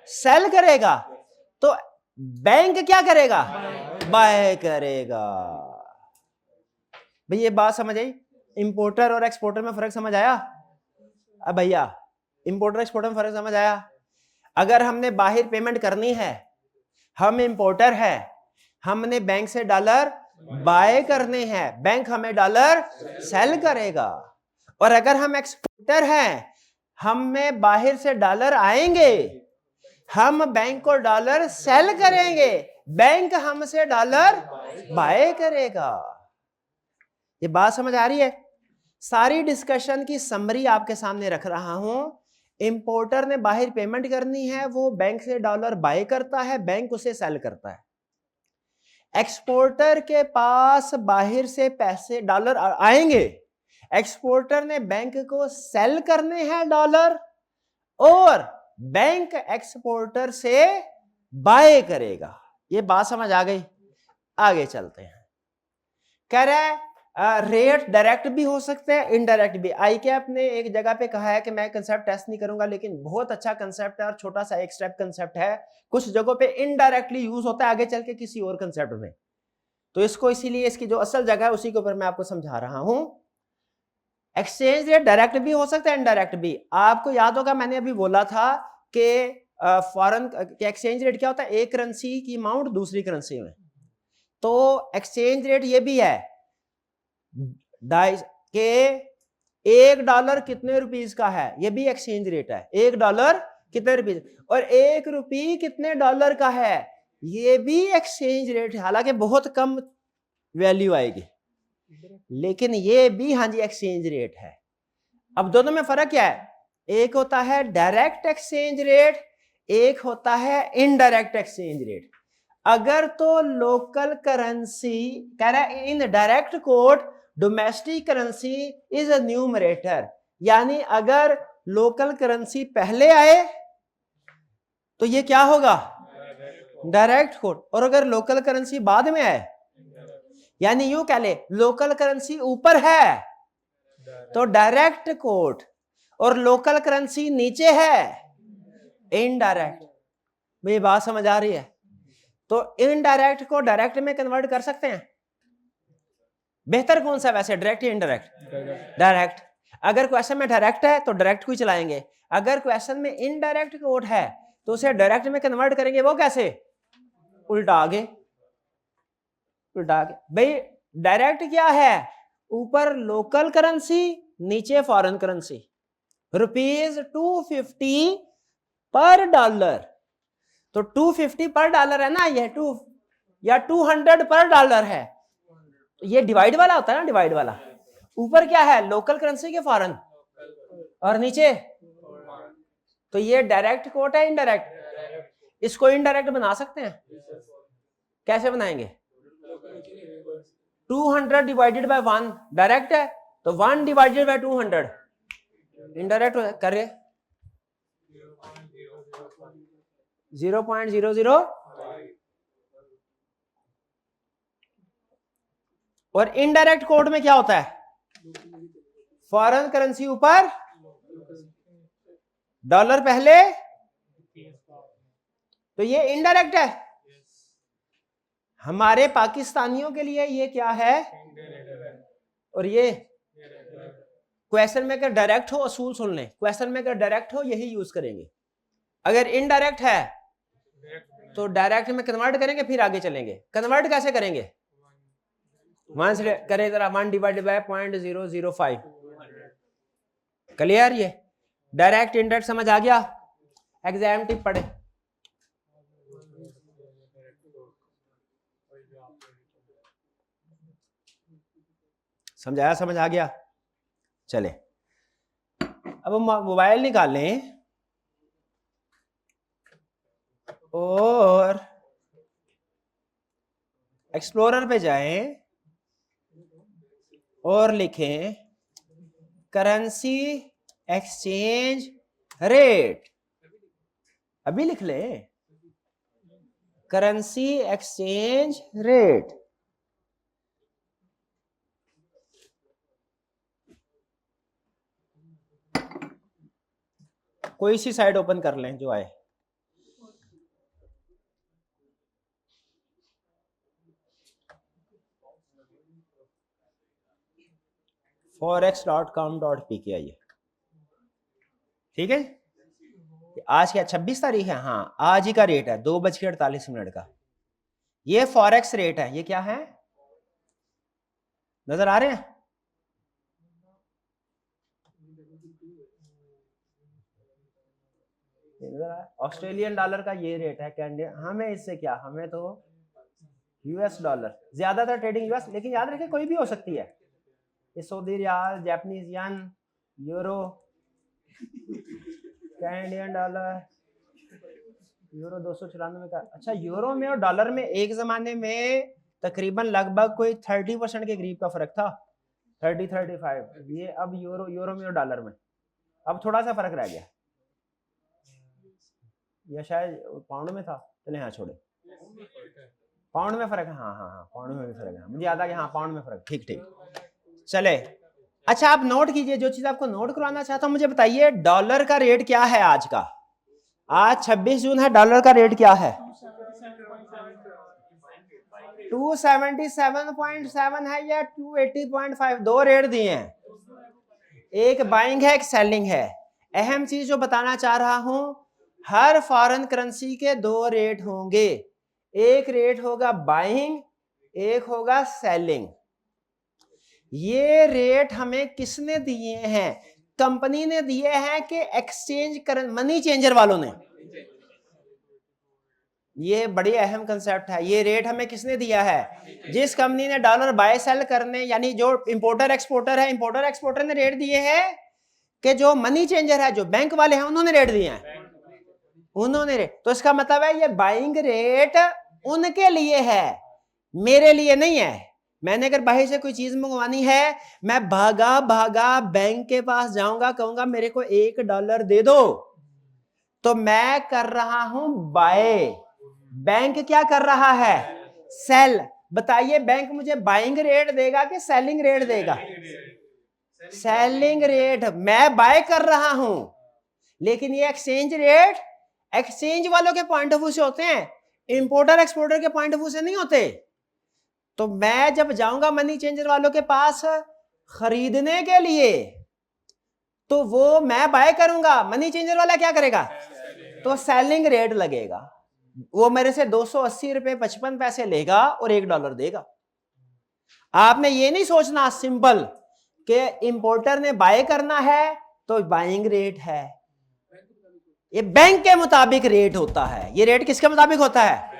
सेल करेगा, तो बैंक क्या करेगा, बाय करेगा। भाई ये बात समझ आई, इंपोर्टर और एक्सपोर्टर में फर्क समझ आया? अब भैया इंपोर्टर एक्सपोर्टर में फर्क समझ आया? अगर हमने बाहर पेमेंट करनी है, हम इंपोर्टर है, हमने बैंक से डॉलर बाय करने हैं, बैंक हमें डॉलर सेल करेगा। और अगर हम एक्सपोर्टर हैं, हमें बाहर से डॉलर आएंगे, हम बैंक को डॉलर सेल करेंगे, बैंक हमसे डॉलर बाय करेगा। ये बात समझ आ रही है? सारी डिस्कशन की समरी आपके सामने रख रहा हूं। इंपोर्टर ने बाहर पेमेंट करनी है, वो बैंक से डॉलर बाय करता है, बैंक उसे सेल करता है। एक्सपोर्टर के पास बाहर से पैसे डॉलर आएंगे, एक्सपोर्टर ने बैंक को सेल करने हैं डॉलर, और बैंक एक्सपोर्टर से बाय करेगा। ये बात समझ आ गई? आगे चलते हैं। कह रहा है रेट डायरेक्ट भी हो सकते हैं, इनडायरेक्ट भी। आई कैप ने एक जगह पे कहा है कि मैं कंसेप्ट टेस्ट नहीं करूंगा, लेकिन बहुत अच्छा कंसेप्ट है और छोटा सा एक स्टेप कंसेप्ट है। कुछ जगहों पे इनडायरेक्टली यूज होता है आगे चल के किसी और कंसेप्ट में, तो इसको इसीलिए इसकी जो असल जगह है उसी के ऊपर मैं आपको समझा रहा हूं। एक्सचेंज रेट डायरेक्ट भी हो सकता है, इनडायरेक्ट भी। आपको याद होगा मैंने अभी बोला था कि फॉरेन एक्सचेंज रेट क्या होता है, एक करेंसी की अमाउंट दूसरी करेंसी में। तो एक्सचेंज रेट ये भी है के $1 कितने रुपीस का है, ये भी एक्सचेंज रेट है। $1 कितने रुपीस, और ₹1 कितने डॉलर का है, ये भी एक्सचेंज रेट है। हालांकि बहुत कम वैल्यू आएगी, लेकिन ये भी हाँ जी एक्सचेंज रेट है। अब दोनों में फर्क क्या है? एक होता है डायरेक्ट एक्सचेंज रेट, एक होता है इनडायरेक्ट एक्सचेंज रेट। अगर तो लोकल करेंसी, कह रहा है in direct code domestic currency is a numerator, यानी अगर लोकल करेंसी पहले आए तो ये क्या होगा, डायरेक्ट कोड, और अगर लोकल करेंसी बाद में आए, यानी यूं कह ले लोकल करेंसी ऊपर है तो डायरेक्ट कोड, और लोकल करेंसी नीचे है इनडायरेक्ट। मेरी बात समझ आ रही है? तो इनडायरेक्ट को डायरेक्ट में कन्वर्ट कर सकते हैं। बेहतर कौन सा वैसे, डायरेक्ट या इनडायरेक्ट? डायरेक्ट। अगर क्वेश्चन में डायरेक्ट है तो डायरेक्ट को ही चलाएंगे, अगर क्वेश्चन में इनडायरेक्ट कोड है तो उसे डायरेक्ट में कन्वर्ट करेंगे। वो कैसे? उल्टा आगे, उल्टा आगे। भाई डायरेक्ट क्या है, ऊपर लोकल करेंसी नीचे फॉरेन करेंसी। ₹250 पर डॉलर, तो 250 पर डॉलर है ना, ये 2 या 200 पर डॉलर है, तो ये डिवाइड वाला होता है ना, डिवाइड वाला। ऊपर क्या है, लोकल करेंसी के फॉरेन, और नीचे, तो ये डायरेक्ट कोट है इनडायरेक्ट? इसको इनडायरेक्ट बना सकते हैं, कैसे बनाएंगे? 200 डिवाइडेड बाय 1 डायरेक्ट है, तो 1 डिवाइडेड बाय 200 इनडायरेक्ट करे 0.00, और इनडायरेक्ट कोड में क्या होता है, फॉरेन करेंसी ऊपर, डॉलर पहले, तो ये इनडायरेक्ट है। हमारे पाकिस्तानियों के लिए ये क्या है, और ये क्वेश्चन में अगर डायरेक्ट हो, असूल सुन लें, क्वेश्चन में अगर डायरेक्ट हो यही यूज करेंगे, अगर इनडायरेक्ट है तो डायरेक्ट में कन्वर्ट करेंगे, फिर आगे चलेंगे। कन्वर्ट कैसे करेंगे, 1 से करें जरा, 1 डिवाइडेड बाय 0.005, क्लियर? ये डायरेक्ट इनडायरेक्ट समझ आ गया? एग्जाम टिप पढ़े। समझाया, समझ आ गया? चले अब हम मोबाइल निकालें और एक्सप्लोरर पे जाएं और लिखें करेंसी एक्सचेंज रेट। अभी लिख लें करेंसी एक्सचेंज रेट। कोई सी साइट ओपन कर लें जो आए। forex.com.pk आइए, ठीक है? आज क्या 26 तारीख है? हाँ, आज ही का रेट है 2:48 का। ये फॉरेक्स रेट है। ये क्या है, नजर आ रहे हैं? ऑस्ट्रेलियन डॉलर का ये रेट है। कैनेडियन, हमें इससे क्या, हमें तो यूएस डॉलर, ज्यादातर ट्रेडिंग यूएस, लेकिन याद रखें कोई भी हो सकती है। ये सऊदी रियाल, जापानीज यन, यूरो, कैनेडियन डॉलर, यूरो 294 का। अच्छा, यूरो में और डॉलर में एक जमाने में तकरीबन लगभग कोई 30% के करीब का फर्क था, 30-35। ये अब यूरो में और डॉलर में अब थोड़ा सा फर्क रह गया, या शायद पाउंड में था। चले हाँ छोड़े, पाउंड में फर्क है। हाँ पाउंड में भी फर्क है, मुझे याद आ गया। हाँ पाउंड में फर्क, ठीक। चले, अच्छा आप नोट कीजिए, जो चीज आपको नोट करवाना चाहता हूं। मुझे बताइए डॉलर का रेट क्या है आज का? आज 26 जून है, डॉलर का रेट क्या है? 277.7 है या 280.5? दो रेट दिए हैं, एक बाइंग है एक सेलिंग है। अहम चीज जो बताना चाह रहा हूं, हर फॉरेन करेंसी के दो रेट होंगे, एक रेट होगा बाइंग, एक होगा सेलिंग। ये रेट हमें किसने दिए हैं? कंपनी ने दिए हैं कि एक्सचेंज मनी चेंजर वालों ने? ये बड़ी अहम कंसेप्ट है। ये रेट हमें किसने दिया है? जिस कंपनी ने डॉलर बाय सेल करने, यानी जो इंपोर्टर एक्सपोर्टर है, इंपोर्टर एक्सपोर्टर ने रेट दिए हैं कि जो मनी चेंजर है, जो बैंक वाले हैं, उन्होंने रेट दिए हैं, उन्होंने रेट। तो इसका मतलब है ये बाइंग रेट उनके लिए है, मेरे लिए नहीं है। मैंने अगर बाहर से कोई चीज मंगवानी है, मैं भागा भागा बैंक के पास जाऊंगा, कहूंगा मेरे को $1 दे दो, तो मैं कर रहा हूं बाय। बैंक क्या कर रहा है? सेल। बताइए बैंक मुझे बाइंग रेट देगा कि सेलिंग रेट देगा? Selling rate. मैं बाय कर रहा हूं, लेकिन ये एक्सचेंज रेट एक्सचेंज वालों के पॉइंट ऑफ व्यू से होते हैं, इंपोर्टर एक्सपोर्टर के पॉइंट ऑफ व्यू से नहीं होते। तो मैं जब जाऊंगा मनी चेंजर वालों के पास खरीदने के लिए, तो वो मैं बाय करूंगा, मनी चेंजर वाला क्या करेगा? तो सेलिंग रेट लगेगा। वो मेरे से 280 रुपए 55 पैसे लेगा और $1 देगा। आपने ये नहीं सोचना सिंपल कि इंपोर्टर ने बाय करना है तो बाइंग रेट है। ये बैंक के मुताबिक रेट होता है। ये रेट किसके मुताबिक होता है?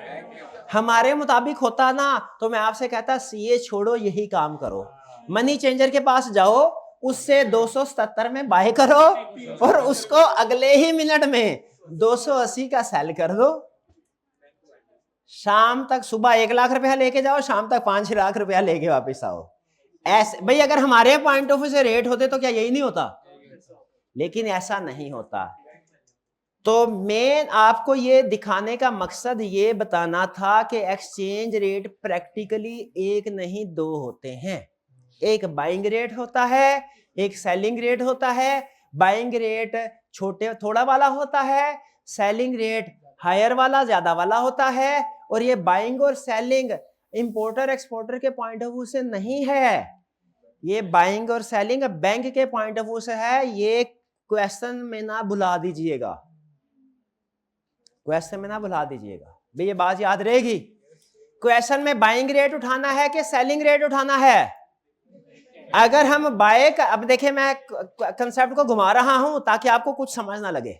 हमारे मुताबिक होता ना, तो मैं आपसे कहता सीए छोड़ो, यही काम करो, मनी चेंजर के पास जाओ, उससे 277 में बाय करो और उसको अगले ही मिनट में 280 का सेल कर दो। शाम तक, सुबह 1 लाख रुपया लेके जाओ, शाम तक 5 लाख रुपया लेके वापस आओ। ऐसे भाई, अगर हमारे पॉइंट ऑफ व्यू से रेट होते तो क्या यही नहीं होता? लेकिन ऐसा नहीं होता। तो मैं आपको ये दिखाने का मकसद ये बताना था कि एक्सचेंज रेट प्रैक्टिकली एक नहीं दो होते हैं। एक बाइंग रेट होता है, एक सेलिंग रेट होता है। बाइंग रेट छोटे थोड़ा वाला होता है, सेलिंग रेट हायर वाला ज्यादा वाला होता है। और ये बाइंग और सेलिंग इंपोर्टर एक्सपोर्टर के पॉइंट ऑफ व्यू से नहीं है, ये बाइंग और सेलिंग बैंक के पॉइंट ऑफ व्यू से है। ये क्वेश्चन में ना भुला दीजिएगा, क्वेश्चन में ना भुला दीजिएगा भाई, ये बात याद रहेगी। क्वेश्चन में बाइंग रेट उठाना है कि सेलिंग रेट उठाना है? अगर हम बाय का, अब देखिए मैं कंसेप्ट को घुमा रहा हूं ताकि आपको कुछ समझ ना लगे।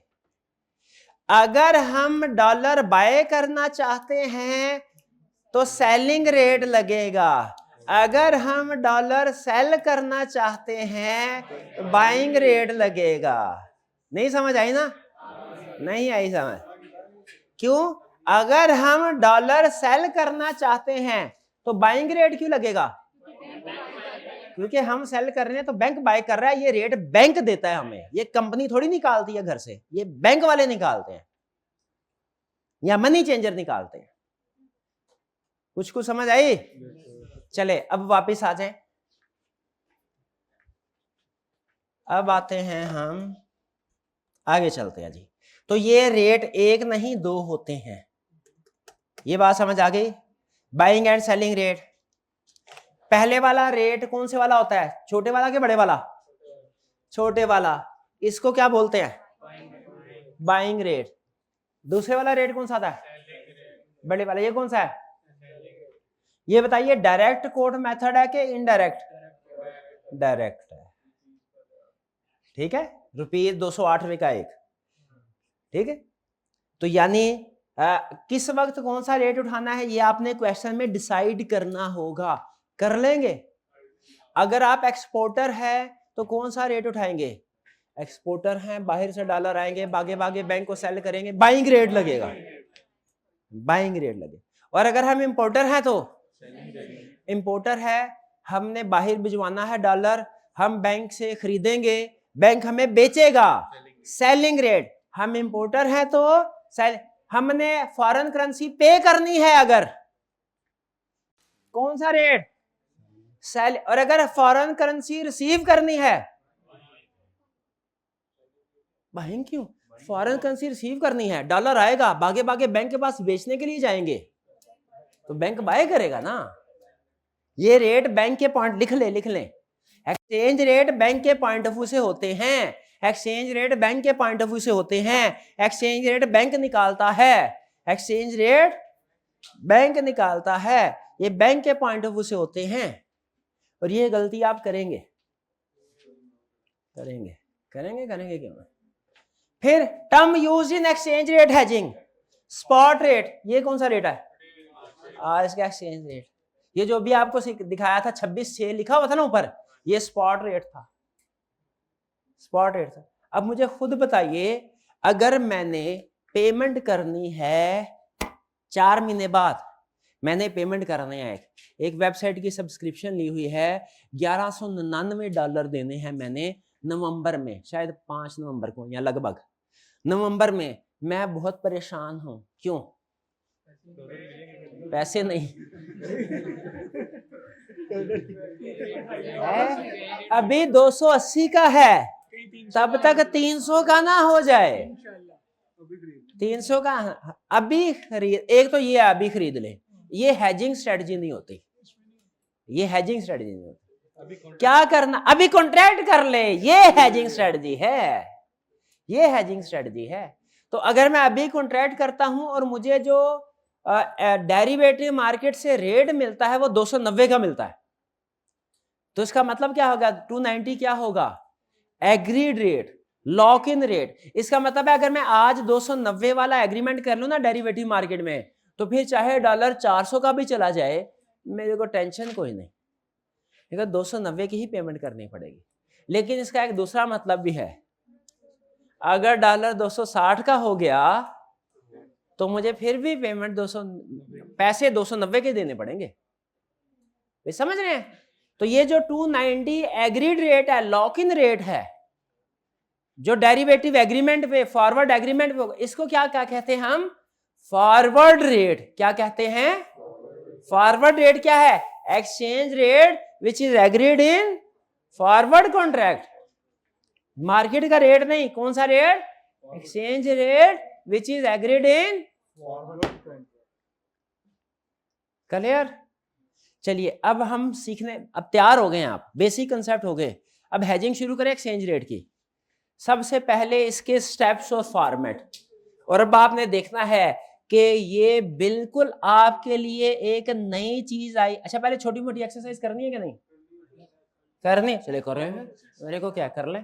अगर हम डॉलर बाय करना चाहते हैं तो सेलिंग रेट लगेगा, अगर हम डॉलर सेल करना चाहते हैं तो बाइंग रेट लगेगा। नहीं समझ आई ना? नहीं आई समझ? क्यों? अगर हम डॉलर सेल करना चाहते हैं तो बाइंग रेट क्यों लगेगा? क्योंकि हम सेल कर रहे हैं तो बैंक बाय कर रहा है, ये रेट बैंक देता है हमें, ये कंपनी थोड़ी निकालती है घर से, ये बैंक वाले निकालते हैं या मनी चेंजर निकालते हैं। कुछ कुछ समझ आई? चले अब वापस आ जाएं। अब आते हैं हम आगे, चलते हैं जी। तो ये रेट एक नहीं दो होते हैं, ये बात समझ आ गई? Buying and selling rate. पहले वाला रेट कौन से वाला होता है? छोटे वाला कि बड़े वाला? छोटे वाला। इसको क्या बोलते हैं? Buying rate. दूसरे वाला रेट कौन सा था? बड़े वाला। ये कौन सा है? ये बताइए डायरेक्ट कोट मेथड है कि इनडायरेक्ट? डायरेक्ट है, ठीक है। ₹208 का एक, ठीक है। तो यानी किस वक्त कौन सा रेट उठाना है ये आपने क्वेश्चन में डिसाइड करना होगा। कर लेंगे? अगर आप एक्सपोर्टर है तो कौन सा रेट उठाएंगे? एक्सपोर्टर हैं, बाहर से डॉलर आएंगे, भागे भागे बैंक को सेल करेंगे, बाइंग रेट लगेगा, बाइंग रेट लगे। और अगर हम इंपोर्टर हैं तो इंपोर्टर है, हमने बाहर भिजवाना है डॉलर, हम बैंक से खरीदेंगे, बैंक हमें बेचेगा, सेलिंग रेट। हम इंपोर्टर हैं तो हमने फॉरेन करेंसी पे करनी है, अगर कौन सा रेट? सेल। और अगर फॉरेन करेंसी रिसीव करनी है, बाइंग। क्यों? फॉरेन करेंसी रिसीव करनी है, डॉलर आएगा, भागे भागे बैंक के पास बेचने के लिए जाएंगे, तो बैंक बाय करेगा ना। ये रेट बैंक के पॉइंट लिख लें। एक्सचेंज रेट बैंक के पॉइंट ऑफ व्यू से होते हैं, एक्सचेंज रेट बैंक के पॉइंट ऑफ व्यू से होते हैं, एक्सचेंज रेट बैंक निकालता है, एक्सचेंज रेट बैंक निकालता है, ये बैंक के पॉइंट ऑफ व्यू से होते हैं। और ये गलती आप करेंगे क्यों? फिर term use in exchange rate hedging, spot rate. ये कौन सा रेट है? इसका एक्सचेंज रेट। ये जो भी आपको दिखाया था 26/6 लिखा हुआ था ना ऊपर, ये स्पॉट रेट था, स्पॉट रेट था। अब मुझे खुद बताइए, अगर मैंने पेमेंट करनी है 4 महीने बाद, मैंने पेमेंट करने है, एक वेबसाइट की सब्सक्रिप्शन ली हुई है, $1199 देने हैं मैंने नवंबर में, शायद 5 नवंबर को या लगभग नवंबर में। मैं बहुत परेशान हूं। क्यों? पैसे नहीं अभी 280 का है, तब तक 300 का ना हो जाए, 300 का अभी खरीद। एक तो ये अभी खरीद ले, ये हेजिंग स्ट्रेटजी नहीं होती, ये हेजिंग स्ट्रेटजी नहीं होती। क्या करना? अभी कॉन्ट्रैक्ट कर ले, ये हेजिंग स्ट्रेटजी है, ये हेजिंग स्ट्रेटजी है। तो अगर मैं अभी कॉन्ट्रैक्ट करता हूं और मुझे जो डेरिवेटिव मार्केट से रेट मिलता है वो 290 का मिलता है, तो इसका मतलब क्या होगा? 290 क्या होगा? Agreed rate, lock in rate. इसका मतलब है अगर मैं आज 290 वाला एग्रीमेंट कर लूं ना डेरिवेटिव मार्केट में, तो फिर चाहे डॉलर 400 का भी चला जाए, मेरे को टेंशन कोई नहीं, लेकिन 290 की ही पेमेंट करनी पड़ेगी। लेकिन इसका एक दूसरा मतलब भी है, अगर डॉलर 260 का हो गया तो मुझे फिर भी पेमेंट 290 के देने पड़ेंगे। वे समझ रहे हैं? तो ये जो 290 एग्रीड रेट है, लॉक इन रेट है, जो डेरिवेटिव एग्रीमेंट पे, फॉरवर्ड एग्रीमेंट पे, इसको क्या क्या कहते हैं हम? Forward rate. क्या कहते हैं? फॉरवर्ड रेट क्या है? Exchange rate which is agreed in forward contract. Market का रेट नहीं, कौन सा rate? Exchange rate which is agreed in. Clear? चलिए अब हम सीखने, अब तैयार हो गए, आप बेसिक कंसेप्ट हो गए, अब हेजिंग शुरू करें एक्सचेंज रेट की। सबसे पहले इसके स्टेप्स और फॉर्मेट, और अब आपने देखना है कि ये बिल्कुल आपके लिए एक नई चीज आई। अच्छा, पहले छोटी मोटी एक्सरसाइज करनी है कि नहीं करनी? चले कर रहे हैं, मेरे को क्या कर लें।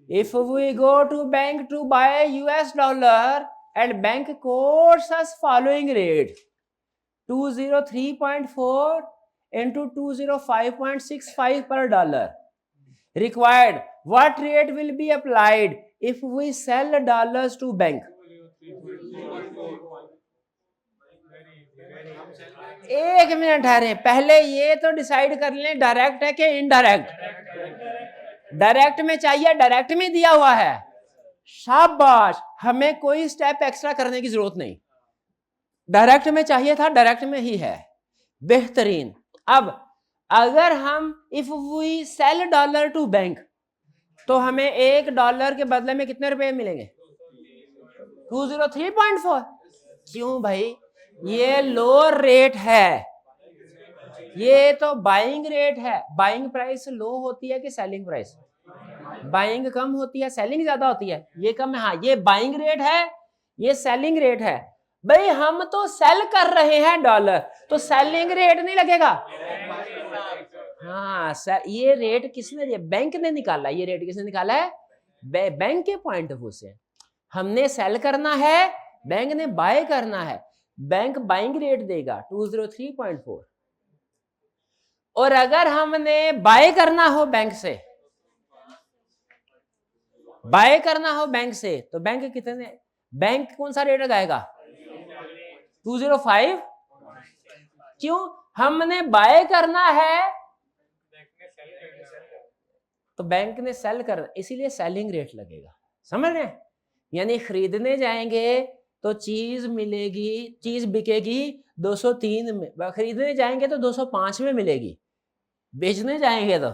If we go to bank to buy US dollar and bank quotes us following rate 203.4 into 205.65 per dollar required, what rate will be applied if we sell dollars to bank? एक मिनट ठहरे, पहले ये तो decide कर लें direct है कि indirect. Direct में चाहिए, डायरेक्ट में दिया हुआ है, शाबाश, हमें कोई स्टेप एक्स्ट्रा करने की जरूरत नहीं। डायरेक्ट में चाहिए था, डायरेक्ट में ही है, बेहतरीन। अब अगर हम if we sell dollar to bank, तो हमें $1 के बदले में कितने रुपए मिलेंगे? 203.4। क्यों भाई? ये लोअर रेट है, ये तो बाइंग रेट है। बाइंग प्राइस लो होती है कि सेलिंग प्राइस? बाइंग कम होती है, सेलिंग ज्यादा होती है। ये कम है, हाँ, ये बाइंग रेट है, ये सेलिंग रेट है। भाई हम तो सेल कर रहे हैं डॉलर, तो सेलिंग रेट नहीं लगेगा? हाँ, ये रेट किसने दिया? बैंक ने निकाला। ये रेट किसने निकाला है? बैंक के पॉइंट ऑफ व्यू से। हमने सेल करना है, बैंक ने बाय करना है, बैंक बाइंग रेट देगा 203.4। और अगर हमने बाय करना हो बैंक से, बाय करना हो बैंक से, तो बैंक कितने, बैंक कौन सा रेट लगाएगा? 205। क्यों? हमने बाय करना है तो बैंक ने सेल करना, इसीलिए सेलिंग रेट लगेगा। समझ रहे हैं? यानी खरीदने जाएंगे तो चीज मिलेगी, चीज बिकेगी 203 में, खरीदने जाएंगे तो 205 में मिलेगी, बेचने जाएंगे तो।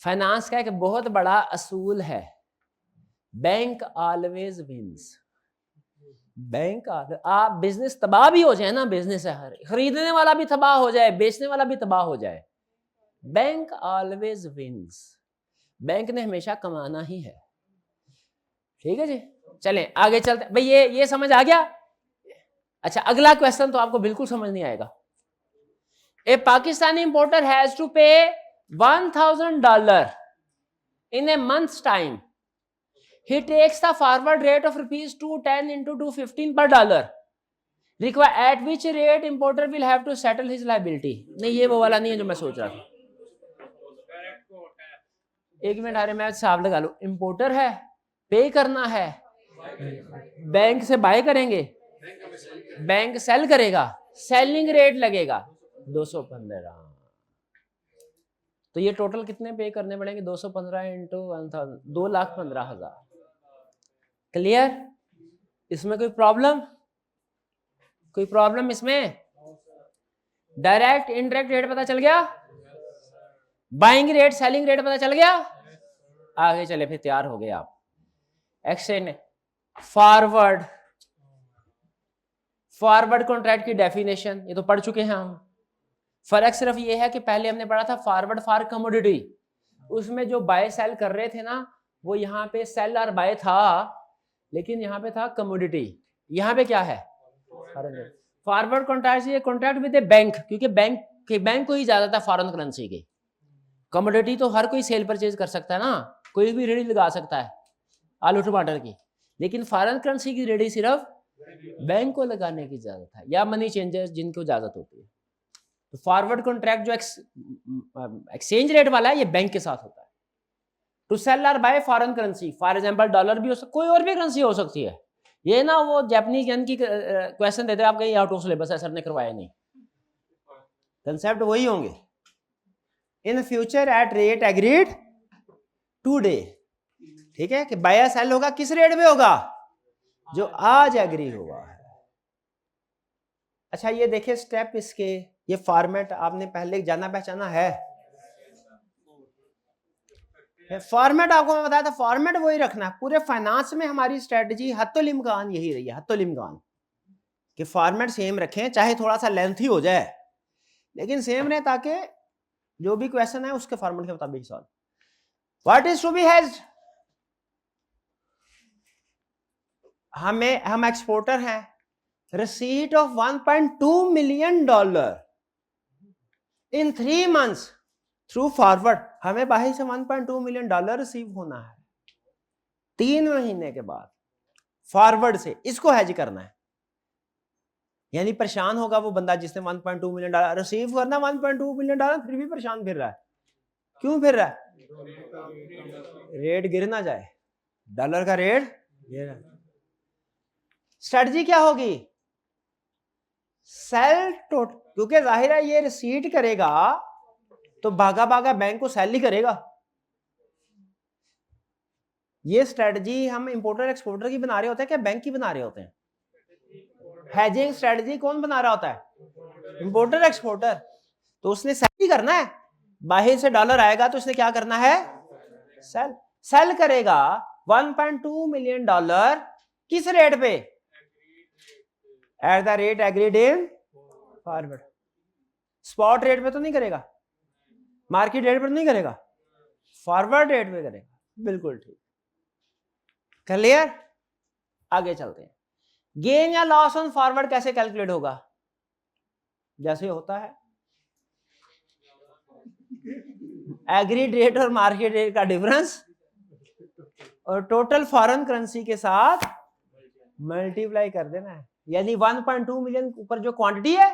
फाइनेंस का एक बहुत बड़ा असूल है, बैंक ऑलवेज विंस। बैंक आप बिजनेस तबाह भी हो जाए ना, बिजनेस है, खरीदने वाला भी तबाह हो जाए, बेचने वाला भी तबाह हो जाए, बैंक ऑलवेज विंस। बैंक ने हमेशा कमाना ही है। ठीक है जी, चलें आगे चलते। भाई ये समझ आ गया? अच्छा, अगला क्वेश्चन तो आपको बिल्कुल समझ नहीं आएगा। ए पाकिस्तानी इंपोर्टर हैज टू पे $1000 in a month's time. He takes the forward rate of ₹210 into 215 per dollar. Require at which rate importer will have to settle his liability? नहीं, ये वो वाला नहीं है जो मैं सोच रहा था। एक मिनट, अरे मैं हिसाब लगा लूं। इंपोर्टर है, पे करना है, बैंक से बाय करेंगे, बैंक सेल करेगा, सेलिंग रेट लगेगा 215। तो ये टोटल कितने पे करने पड़ेंगे? 215 इंटू 1000, 2,15,000। क्लियर? इसमें कोई प्रॉब्लम? कोई प्रॉब्लम इसमें? डायरेक्ट इनडायरेक्ट रेट पता चल गया, बाइंग रेट सेलिंग रेट पता चल गया। आगे चले, फिर तैयार हो गए आप। एक्सचेंज फॉरवर्ड, फॉरवर्ड कॉन्ट्रैक्ट की डेफिनेशन ये तो पढ़ चुके हैं हम। फर्क सिर्फ ये है कि पहले हमने पढ़ा था फॉरवर्ड फॉर कमोडिटी, उसमें जो बाय सेल कर रहे थे ना, वो यहाँ पे सेल और बाय था, लेकिन यहाँ पे था कमोडिटी। यहाँ पे क्या है? फॉरवर्ड कॉन्ट्रैक्ट, ये कॉन्ट्रैक्ट विद ए बैंक, क्योंकि बैंक को ही ज्यादा था फॉरेन करेंसी के। कमोडिटी तो हर कोई सेल परचेज कर सकता है ना, कोई भी रेडी लगा सकता है आलू टमाटर की, लेकिन फॉरेन करेंसी की रेडी सिर्फ बैंक को लगाने की इजाजत है, या मनी चेंजर्स जिनको इजाजत होती है। तो फॉरवर्ड कॉन्ट्रैक्ट जो एक्सचेंज रेट वाला है, ये बैंक के साथ होता है। टू सेल और bye foreign currency, for example dollar भी हो सकता, कोई और भी करेंसी हो सकती है। ये ना वो जापानीज यन की क्वेश्चन देते हैं आप, कहीं आउट ऑफ सिलेबस है, सर ने करवाया नहीं, कंसेप्ट वही होंगे। In future at rate agreed today, ठीक है, कि बाय सेल होगा किस रेट में होगा? जो आज एग्री हुआ है। अच्छा, ये देखिए स्टेप इसके, ये फॉर्मेट आपने पहले जाना पहचाना है। फॉर्मेट आपको मैं बताया था, फॉर्मेट वही रखना है। पूरे फाइनेंस में हमारी स्ट्रेटजी हत्तुल इम्कान यही रही है, हत्तुल इम्कान, कि फॉर्मेट सेम रखें, चाहे थोड़ा सा लेंथी हो जाए लेकिन सेम रहे, ताकि जो भी क्वेश्चन है उसके फॉर्मेट के मुताबिक solve. What is to be hedged? हम एक्सपोर्टर हैं, receipt of $1.2 million in 3 months through forward। हमें बाहर से $1.2 million रिसीव होना है 3 महीने के बाद फॉरवर्ड से, इसको हैज करना है। यानी परेशान होगा वो बंदा जिसने $1.2 मिलियन रिसीव करना, $1.2 मिलियन फिर भी परेशान फिर रहा है। क्यों फिर रहा है? रेट गिर ना जाए, डॉलर का रेट गिर। स्ट्रेटजी क्या होगी? सेल टोटल, क्योंकि जाहिर है ये रिसीट करेगा तो भागा भागा बैंक को सेल ही करेगा। ये स्ट्रेटजी हम इंपोर्टर एक्सपोर्टर की बना रहे होते हैं क्या बैंक की बना रहे होते हैं? हेजिंग स्ट्रेटजी कौन बना रहा होता है? Importer exporter. तो उसने सेल ही करना है, बाहर से डॉलर आएगा तो उसने क्या करना है? सेल करेगा $1.2 मिलियन किस रेट पे? Eight the rate agreed in forward. Spot rate पे तो नहीं करेगा, मार्केट रेट पर नहीं करेगा, फॉरवर्ड रेट पे करेगा। बिल्कुल ठीक, क्लियर? आगे चलते हैं। गेन या लॉस ऑन फॉरवर्ड कैसे कैलकुलेट होगा? जैसे होता है एग्रीड रेट और मार्केट रेट का डिफरेंस और टोटल फॉरेन करेंसी के साथ मल्टीप्लाई कर देना है। यानी 1.2 मिलियन ऊपर जो क्वांटिटी है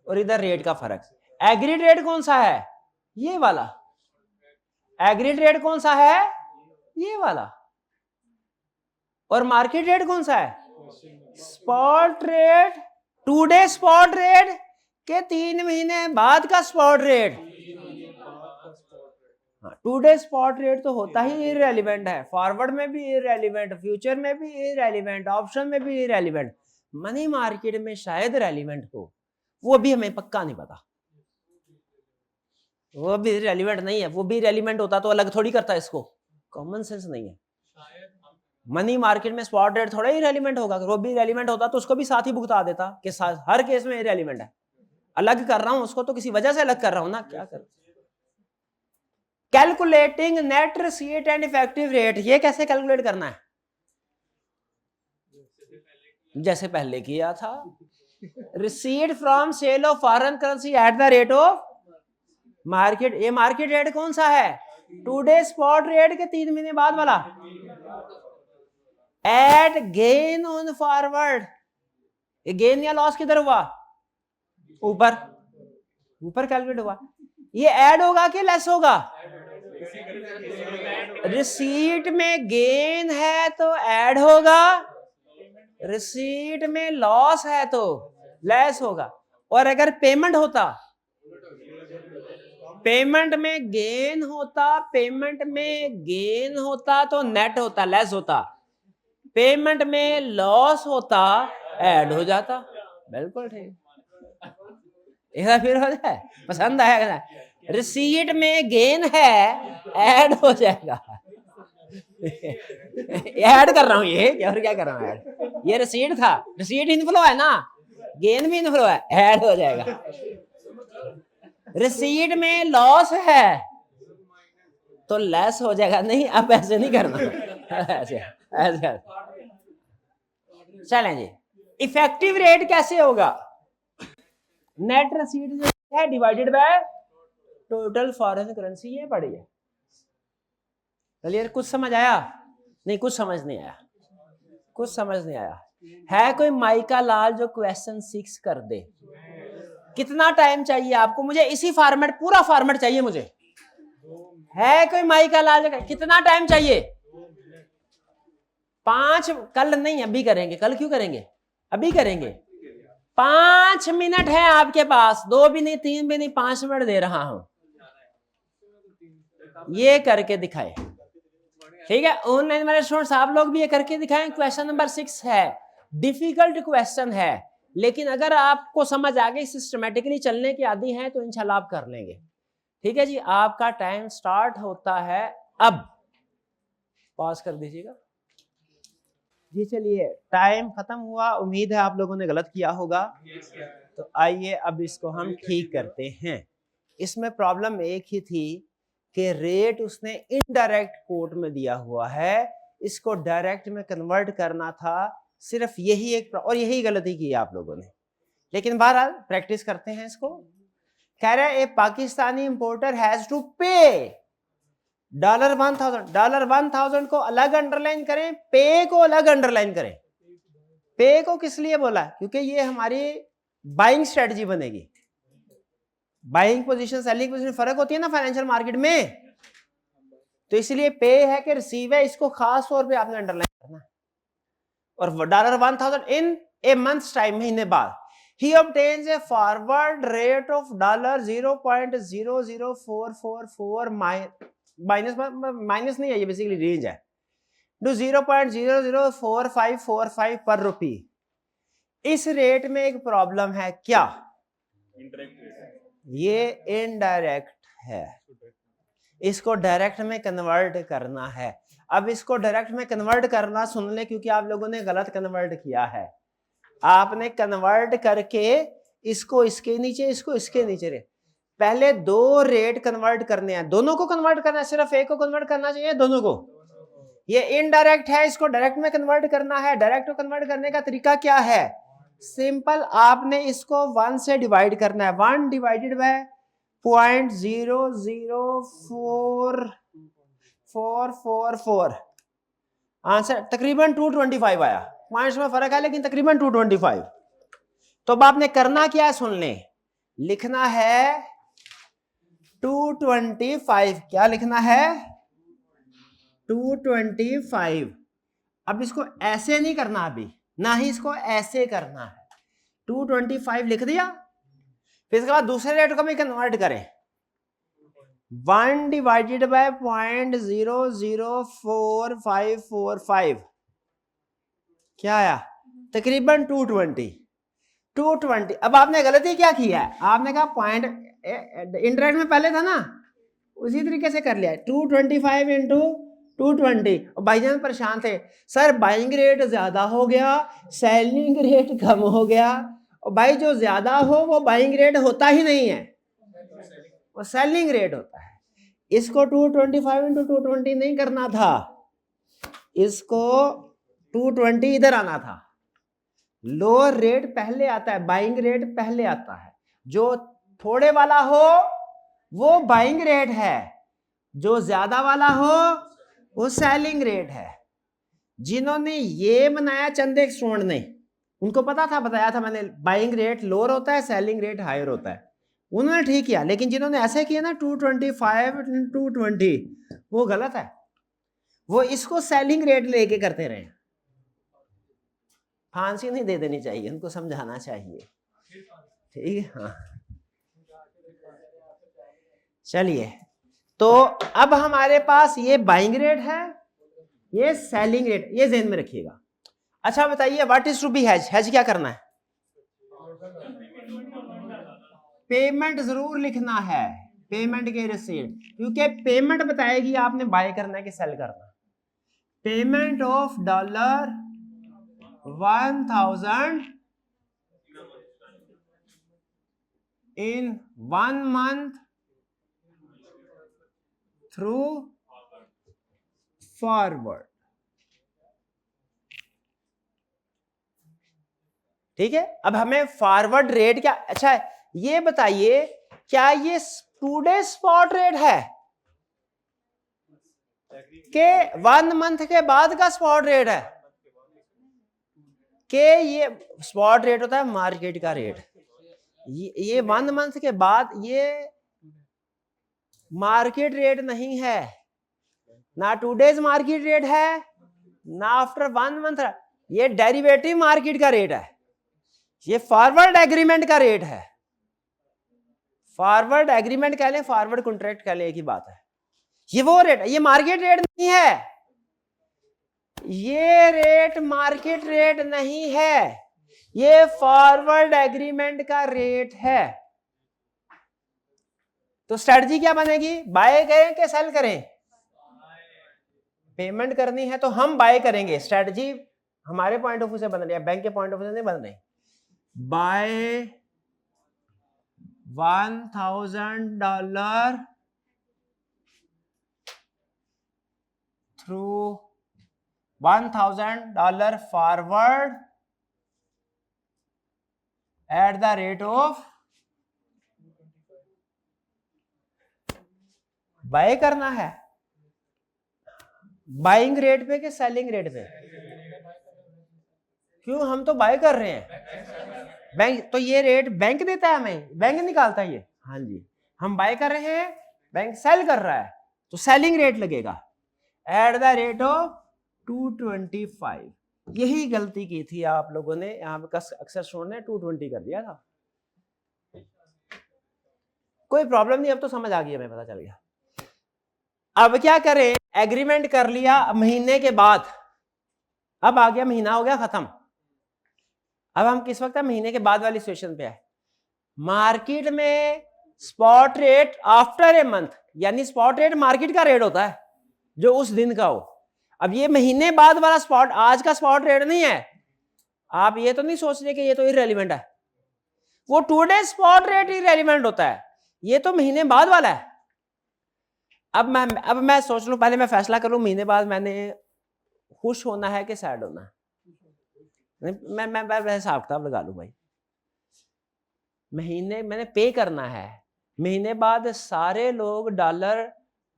और इधर रेट का फर्क। एग्रीड रेट कौन सा है? ये वाला। एग्रीड रेट कौन सा है? ये वाला। और मार्केट रेट कौन सा है? Spot rate. Today spot rate के 3 महीने बाद का spot rate. Today spot rate तो होता ही इररेलेवेंट है, फॉरवर्ड में भी इररेलेवेंट, फ्यूचर में भी इररेलेवेंट, ऑप्शन में भी इररेलेवेंट, मनी मार्केट में शायद रेलिवेंट हो, वो भी हमें पक्का नहीं पता। वो भी रेलिवेंट नहीं है, वो भी रेलिवेंट होता तो अलग थोड़ी करता इसको, कॉमन सेंस नहीं है। मनी मार्केट में स्पॉट रेट थोड़ा ही रेलिवेंट होगा, वो भी रेलिवेंट होता तो उसको भी साथ ही भुगता देता कि हर केस में रेलिवेंट है। अलग कर रहा हूं उसको तो किसी वजह से अलग कर रहा हूं ना, क्या कर। Calculating net receipt and effective rate, ये कैसे कैलकुलेट करना है? जैसे पहले किया था, receipt from sale of foreign currency at the rate of market. ये मार्केट रेट कौन सा है? टुडे स्पॉट रेट के 3 महीने बाद वाला। एट गेन ऑन फॉरवर्ड, ये गेन या लॉस किधर हुआ? ऊपर, ऊपर कैलकुलेट हुआ। ये ऐड होगा कि लेस होगा? रिसीट में गेन है तो ऐड होगा, रिसीट में लॉस है तो लेस होगा। और अगर पेमेंट होता, पेमेंट में गेन होता, पेमेंट में गेन होता तो नेट होता, लेस होता। पेमेंट में लॉस होता, ऐड हो जाता। बिल्कुल ठीक, फिर हो जाए, पसंद आया। रिसीट में गेन है, ऐड हो जाएगा। ऐड कर रहा हूं ये, और क्या कर रहा हूं ऐड? ये रिसीट था, रिसीट इनफ्लो है ना, गेन भी इनफ्लो है, ऐड हो जाएगा। रिसीट में लॉस है तो लेस हो जाएगा। नहीं, अब ऐसे नहीं करना, ऐसे ऐसे। चलें जी, इफेक्टिव रेट कैसे होगा? नेट रिसीट है divided by total foreign currency, ये पड़ी है। क्लियर? कुछ समझ आया? नहीं, कुछ समझ नहीं आया, कुछ समझ नहीं आया। है कोई माइका लाल जो क्वेश्चन 6 कर दे? कितना टाइम चाहिए आपको? मुझे इसी फॉर्मेट, पूरा फॉर्मेट चाहिए मुझे। है कोई माइका लाल जो, कितना टाइम चाहिए? 5, कल नहीं, अभी करेंगे। कल क्यों करेंगे? अभी करेंगे। 5 मिनट है आपके पास, 2 भी नहीं, 3 भी नहीं, 5 मिनट दे रहा हूं, ये करके दिखाए। ठीक है, ऑनलाइन वाले स्टूडेंट्स आप लोग भी ये करके दिखाएं। क्वेश्चन नंबर 6 है, डिफिकल्ट क्वेश्चन है, लेकिन अगर आपको समझ आ गई, सिस्टमेटिकली चलने की आदी है तो इंशाल्लाह आप कर लेंगे। ठीक है जी, आपका टाइम स्टार्ट होता है अब। पॉज कर दीजिएगा जी। चलिए, टाइम खत्म हुआ, उम्मीद है आप लोगों ने गलत किया होगा। तो आइए अब इसको हम ठीक करते हैं। इसमें प्रॉब्लम एक ही थी कि रेट उसने इनडायरेक्ट कोट में दिया हुआ है, इसको डायरेक्ट में कन्वर्ट करना था, सिर्फ यही एक, और यही गलती की आप लोगों ने। लेकिन बहरहाल प्रैक्टिस करते हैं इसको। कह रहा है ए पाकिस्तानी इंपोर्टर हैज टू पे $1,000। $1,000 को अलग अंडरलाइन करें, पे को अलग अंडरलाइन करें। पे को किस लिए बोला? क्योंकि ये हमारी बाइंग स्ट्रेटजी बनेगी। बाइंग पोजीशन, सेलिंग पोजीशन फर्क होती है ना फाइनेंशियल मार्केट में, तो इसलिए पे है कि रिसीव है, इसको खास तौर पे आपने अंडरलाइन करना है। और $1,000 इन ए मंथ्स टाइम, महीने बाद। He obtains a forward rate of $0.00444 minus नहीं है, ये बेसिकली रेंज है, टू 0.004545 पर रुपी। इस रेट में एक प्रॉब्लम है, क्या? ये इनडायरेक्ट है, इसको डायरेक्ट में कन्वर्ट करना है। अब इसको डायरेक्ट में कन्वर्ट करना, सुन ले, क्योंकि आप लोगों ने गलत कन्वर्ट किया है। आपने कन्वर्ट करके इसको इसके नीचे, इसको इसके नीचे रे, पहले 2 रेट कन्वर्ट करने हैं। दोनों को कन्वर्ट करना है, सिर्फ एक को कन्वर्ट करना चाहिए? दोनों को। ये इनडायरेक्ट है, इसको डायरेक्ट में कन्वर्ट करना है। डायरेक्ट को कन्वर्ट करने का तरीका क्या है? सिंपल, आपने इसको 1 से डिवाइड करना है। 1 डिवाइडेड बाय 0.00444, आंसर तकरीबन 225 आया। पॉइंट्स में फर्क है लेकिन तकरीबन 225। तो अब आपने करना क्या है, सुन लें। लिखना है 225। क्या लिखना है? 225। अब इसको ऐसे नहीं करना अभी, ना ही इसको ऐसे करना है। 225 लिख दिया, फिर इसके बाद दूसरे रेट को भी कन्वर्ट करें। 1 डिवाइडेड बाय 0.004545 क्या आया? तकरीबन 220। अब आपने गलती क्या किया है? आपने कहा पॉइंट इंटरेक्ट में पहले था ना, उसी तरीके से कर लिया। 225 इंटू 220। और भाईजान परेशान थे, सर बाइंग रेट ज्यादा हो गया, सेलिंग रेट कम हो गया। और भाई जो ज्यादा हो वो बाइंग रेट होता ही नहीं है, वो सेलिंग रेट होता है। इसको 225 इंटू 220 नहीं करना था, इसको 220 इधर आना था। लोअर रेट पहले आता है, बाइंग रेट पहले आता है। जो थोड़े वाला हो वो बाइंग रेट है, जो ज्यादा वाला हो वो सेलिंग रेट है। जिन्होंने ये बनाया चंद एक स्टूडेंट ने, उनको पता था, बताया था मैंने, बाइंग रेट लोअर होता है, सेलिंग रेट हायर होता है, उन्होंने ठीक किया। लेकिन जिन्होंने ऐसे किया ना 225 220, वो गलत है। वो इसको सेलिंग रेट लेके करते रहे। फांसी नहीं दे देनी चाहिए, उनको समझाना चाहिए, ठीक है? हाँ चलिए, तो अब हमारे पास ये बाइंग रेट है, ये सेलिंग रेट, ये ज़हन में रखिएगा। अच्छा बताइए, what is to be hedge? Hedge क्या करना है? पेमेंट जरूर लिखना है, पेमेंट के रिसीट, क्योंकि पेमेंट बताएगी आपने बाय करना है कि सेल करना। Payment of $1000 in 1 month through forward. ठीक है, अब हमें फॉरवर्ड रेट क्या, अच्छा ये बताइए, क्या ये 2 डे स्पॉट रेट है कि 1 मंथ के बाद का स्पॉट रेट है? कि ये स्पॉट रेट होता है मार्केट का रेट, ये 1 मंथ के बाद ये मार्केट रेट नहीं है, ना 2 डेज मार्केट रेट है, ना आफ्टर 1 मंथ। ये डेरिवेटिव मार्केट का रेट है, ये फॉरवर्ड एग्रीमेंट का रेट है। फॉरवर्ड एग्रीमेंट कह लें, फॉरवर्ड कॉन्ट्रैक्ट कह लें, एक ही बात है। ये वो रेट है, ये मार्केट रेट नहीं है, ये रेट मार्केट रेट नहीं है, ये फॉरवर्ड एग्रीमेंट का रेट है। तो स्ट्रेटजी क्या बनेगी? बाय करें कि सेल करें? पेमेंट करनी है तो हम बाय करेंगे। स्ट्रेटजी हमारे पॉइंट ऑफ व्यू से बन रही है, बैंक के पॉइंट ऑफ व्यू से नहीं बन रही। Buy $1000 through $1000 forward at the rate of, buy करना है बाइंग रेट पे कि सेलिंग रेट पे? क्यों, हम तो बाय कर रहे हैं। बैंक तो ये रेट बैंक देता है हमें, बैंक निकालता है ये। हाँ जी, हम बाय कर रहे हैं, बैंक सेल कर रहा है, तो सेलिंग रेट लगेगा एट द रेट ऑफ 225। यही गलती की थी आप लोगों ने, यहाँ पे अक्सर स्टूडेंट ने 220 कर दिया था। कोई प्रॉब्लम नहीं, अब तो समझ आ गई, हमें पता चल गया। अब क्या करें, एग्रीमेंट कर लिया महीने के बाद, अब आ गया महीना, हो गया खत्म। अब हम किस वक्त है? महीने के बाद वाली सिचुएशन पे है। मार्केट में spot rate after a month, यानी स्पॉट रेट मार्केट का रेट होता है जो उस दिन का हो। अब ये महीने बाद वाला स्पॉट, आज का स्पॉट रेट नहीं है। आप ये तो नहीं सोच रहे कि ये तो इररेलेवेंट है, वो 2 डे स्पॉट रेट इररेलेवेंट होता है, ये तो महीने बाद वाला है। अब मैं सोच लूं, पहले मैं फैसला करूं महीने बाद मैंने खुश होना है कि सैड होना है। मैं हिसाब किताब लगा लूं भाई, महीने मैंने पे करना है, महीने बाद सारे लोग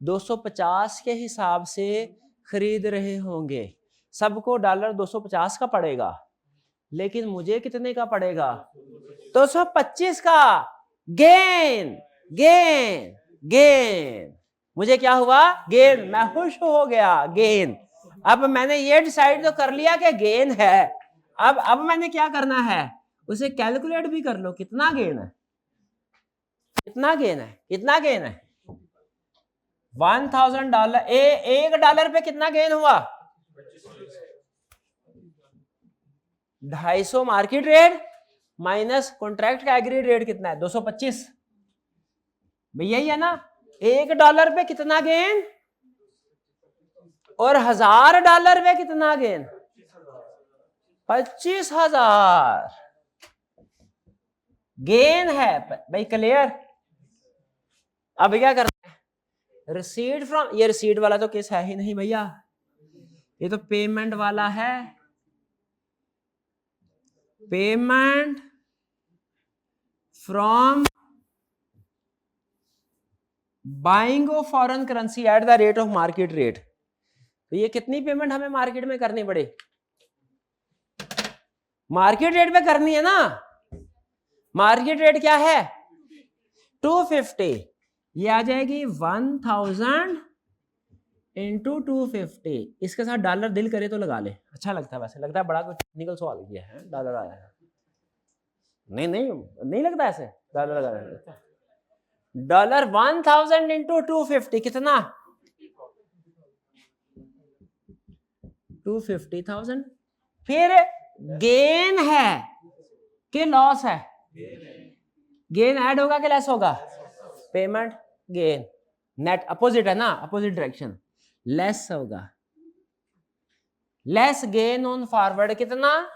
$250 के हिसाब से खरीद रहे होंगे, सबको $250 का पड़ेगा, लेकिन मुझे कितने का पड़ेगा? 225 का। गेन गेन गेन, मुझे क्या हुआ? गेन, मैं खुश हो गया, गेन। अब मैंने ये डिसाइड तो कर लिया कि गेन है, अब मैंने क्या करना है, उसे कैलकुलेट भी कर लो, कितना गेन है, कितना गेन है, कितना गेन है? $1000। $1 पे कितना गेन हुआ? 250 मार्केट रेट माइनस कॉन्ट्रैक्ट का एग्री रेट कितना है? 225। भैया यही है ना? $1 पे कितना गेन और $1000 पे कितना गेन? 25,000 गेन है भाई, क्लियर? अब क्या करना है? रिसीट फ्रॉम, ये रिसीट वाला तो केस है ही नहीं भैया, ये तो पेमेंट वाला है। Payment from buying of foreign currency at the rate of market rate. तो ये कितनी पेमेंट हमें मार्केट में करनी पड़े? मार्केट रेट पे करनी है ना। मार्केट रेट क्या है? 250। ये आ जाएगी 1000 इंटू 250। इसके साथ डॉलर दिल करे तो लगा ले, अच्छा लगता है, वैसे लगता है बड़ा कुछ टेक्निकल सवाल किया है, डॉलर आया है। नहीं नहीं नहीं लगता ऐसे डॉलर लगा रहे। डॉलर 1000 इंटू 250 कितना? 250,000। फिर गेन है कि लॉस है? गेन ऐड होगा कि लेस होगा? पेमेंट गेन नेट अपोजिट है ना, अपोजिट डायरेक्शन, लेस होगा। लेस गेन ऑन फॉरवर्ड कितना?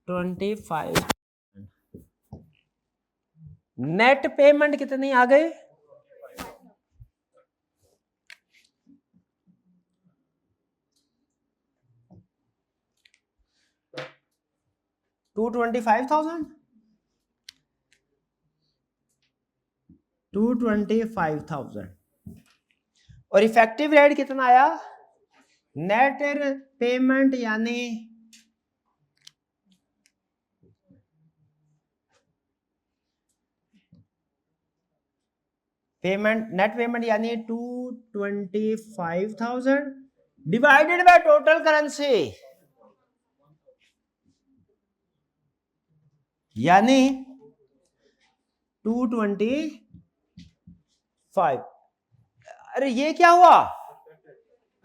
25। नेट पेमेंट कितनी आ गई? 225,000। 225,000 और इफेक्टिव रेट कितना आया? नेट पेमेंट यानी पेमेंट, नेट पेमेंट यानी 225,000 डिवाइडेड बाय टोटल करेंसी, यानी 225। अरे ये क्या हुआ?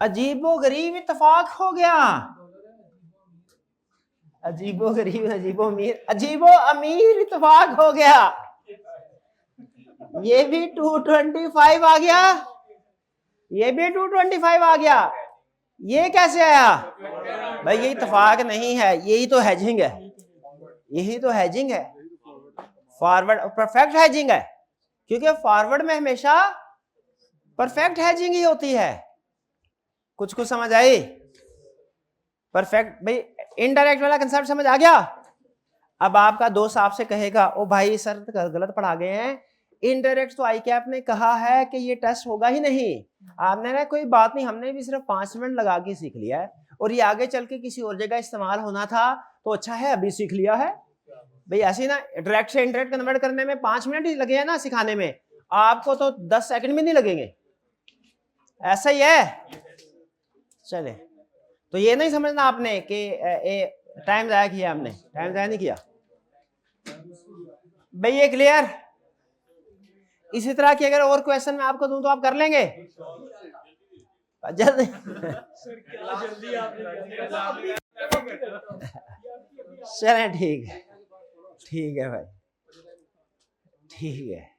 अजीबो गरीब इत्तेफाक हो गया। अजीबो गरीब, अजीबो अमीर, अजीबो अमीर इत्तेफाक हो गया। ये भी 225 आ गया, ये भी 225 आ गया। ये कैसे आया भाई? ये इत्तेफाक नहीं है, यही तो हैजिंग है, यही तो हैजिंग है। फॉरवर्ड परफेक्ट हैजिंग है, क्योंकि फॉरवर्ड में हमेशा परफेक्ट हैजिंग ही होती है। कुछ समझ आई? परफेक्ट भाई, इनडायरेक्ट वाला कंसेप्ट समझ आ गया? अब आपका दोस्त आपसे कहेगा, ओ भाई सर गलत पढ़ा गए हैं, इनडायरेक्ट तो आई कैप ने कहा है कि ये टेस्ट होगा ही नहीं। आपने ना कोई बात नहीं, हमने भी सिर्फ 5 मिनट लगा के सीख लिया है, और ये आगे चल के किसी और जगह इस्तेमाल होना था तो अच्छा है अभी सीख लिया है। भाई ऐसे ना डायरेक्ट से इनडायरेक्ट कन्वर्ट करने में 5 मिनट ही लगे हैं ना सिखाने में, आपको तो 10 सेकंड भी नहीं लगेंगे। ऐसा ही है। चले, तो ये नहीं समझना आपने कि टाइम जाया किया, हमने टाइम जाया नहीं किया भाई। ये क्लियर? इसी तरह की अगर और क्वेश्चन मैं आपको दूं तो आप कर लेंगे जल्दी? चलें, ठीक है, ठीक है भाई, ठीक है,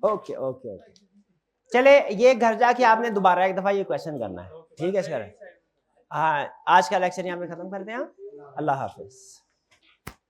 ओके ओके ओके। चले, ये घर जाके आपने दोबारा एक दफा ये क्वेश्चन करना है, ठीक है सर? हाँ, आज का लेक्चर यहाँ पे खत्म करते हैं। अल्लाह हाफिज।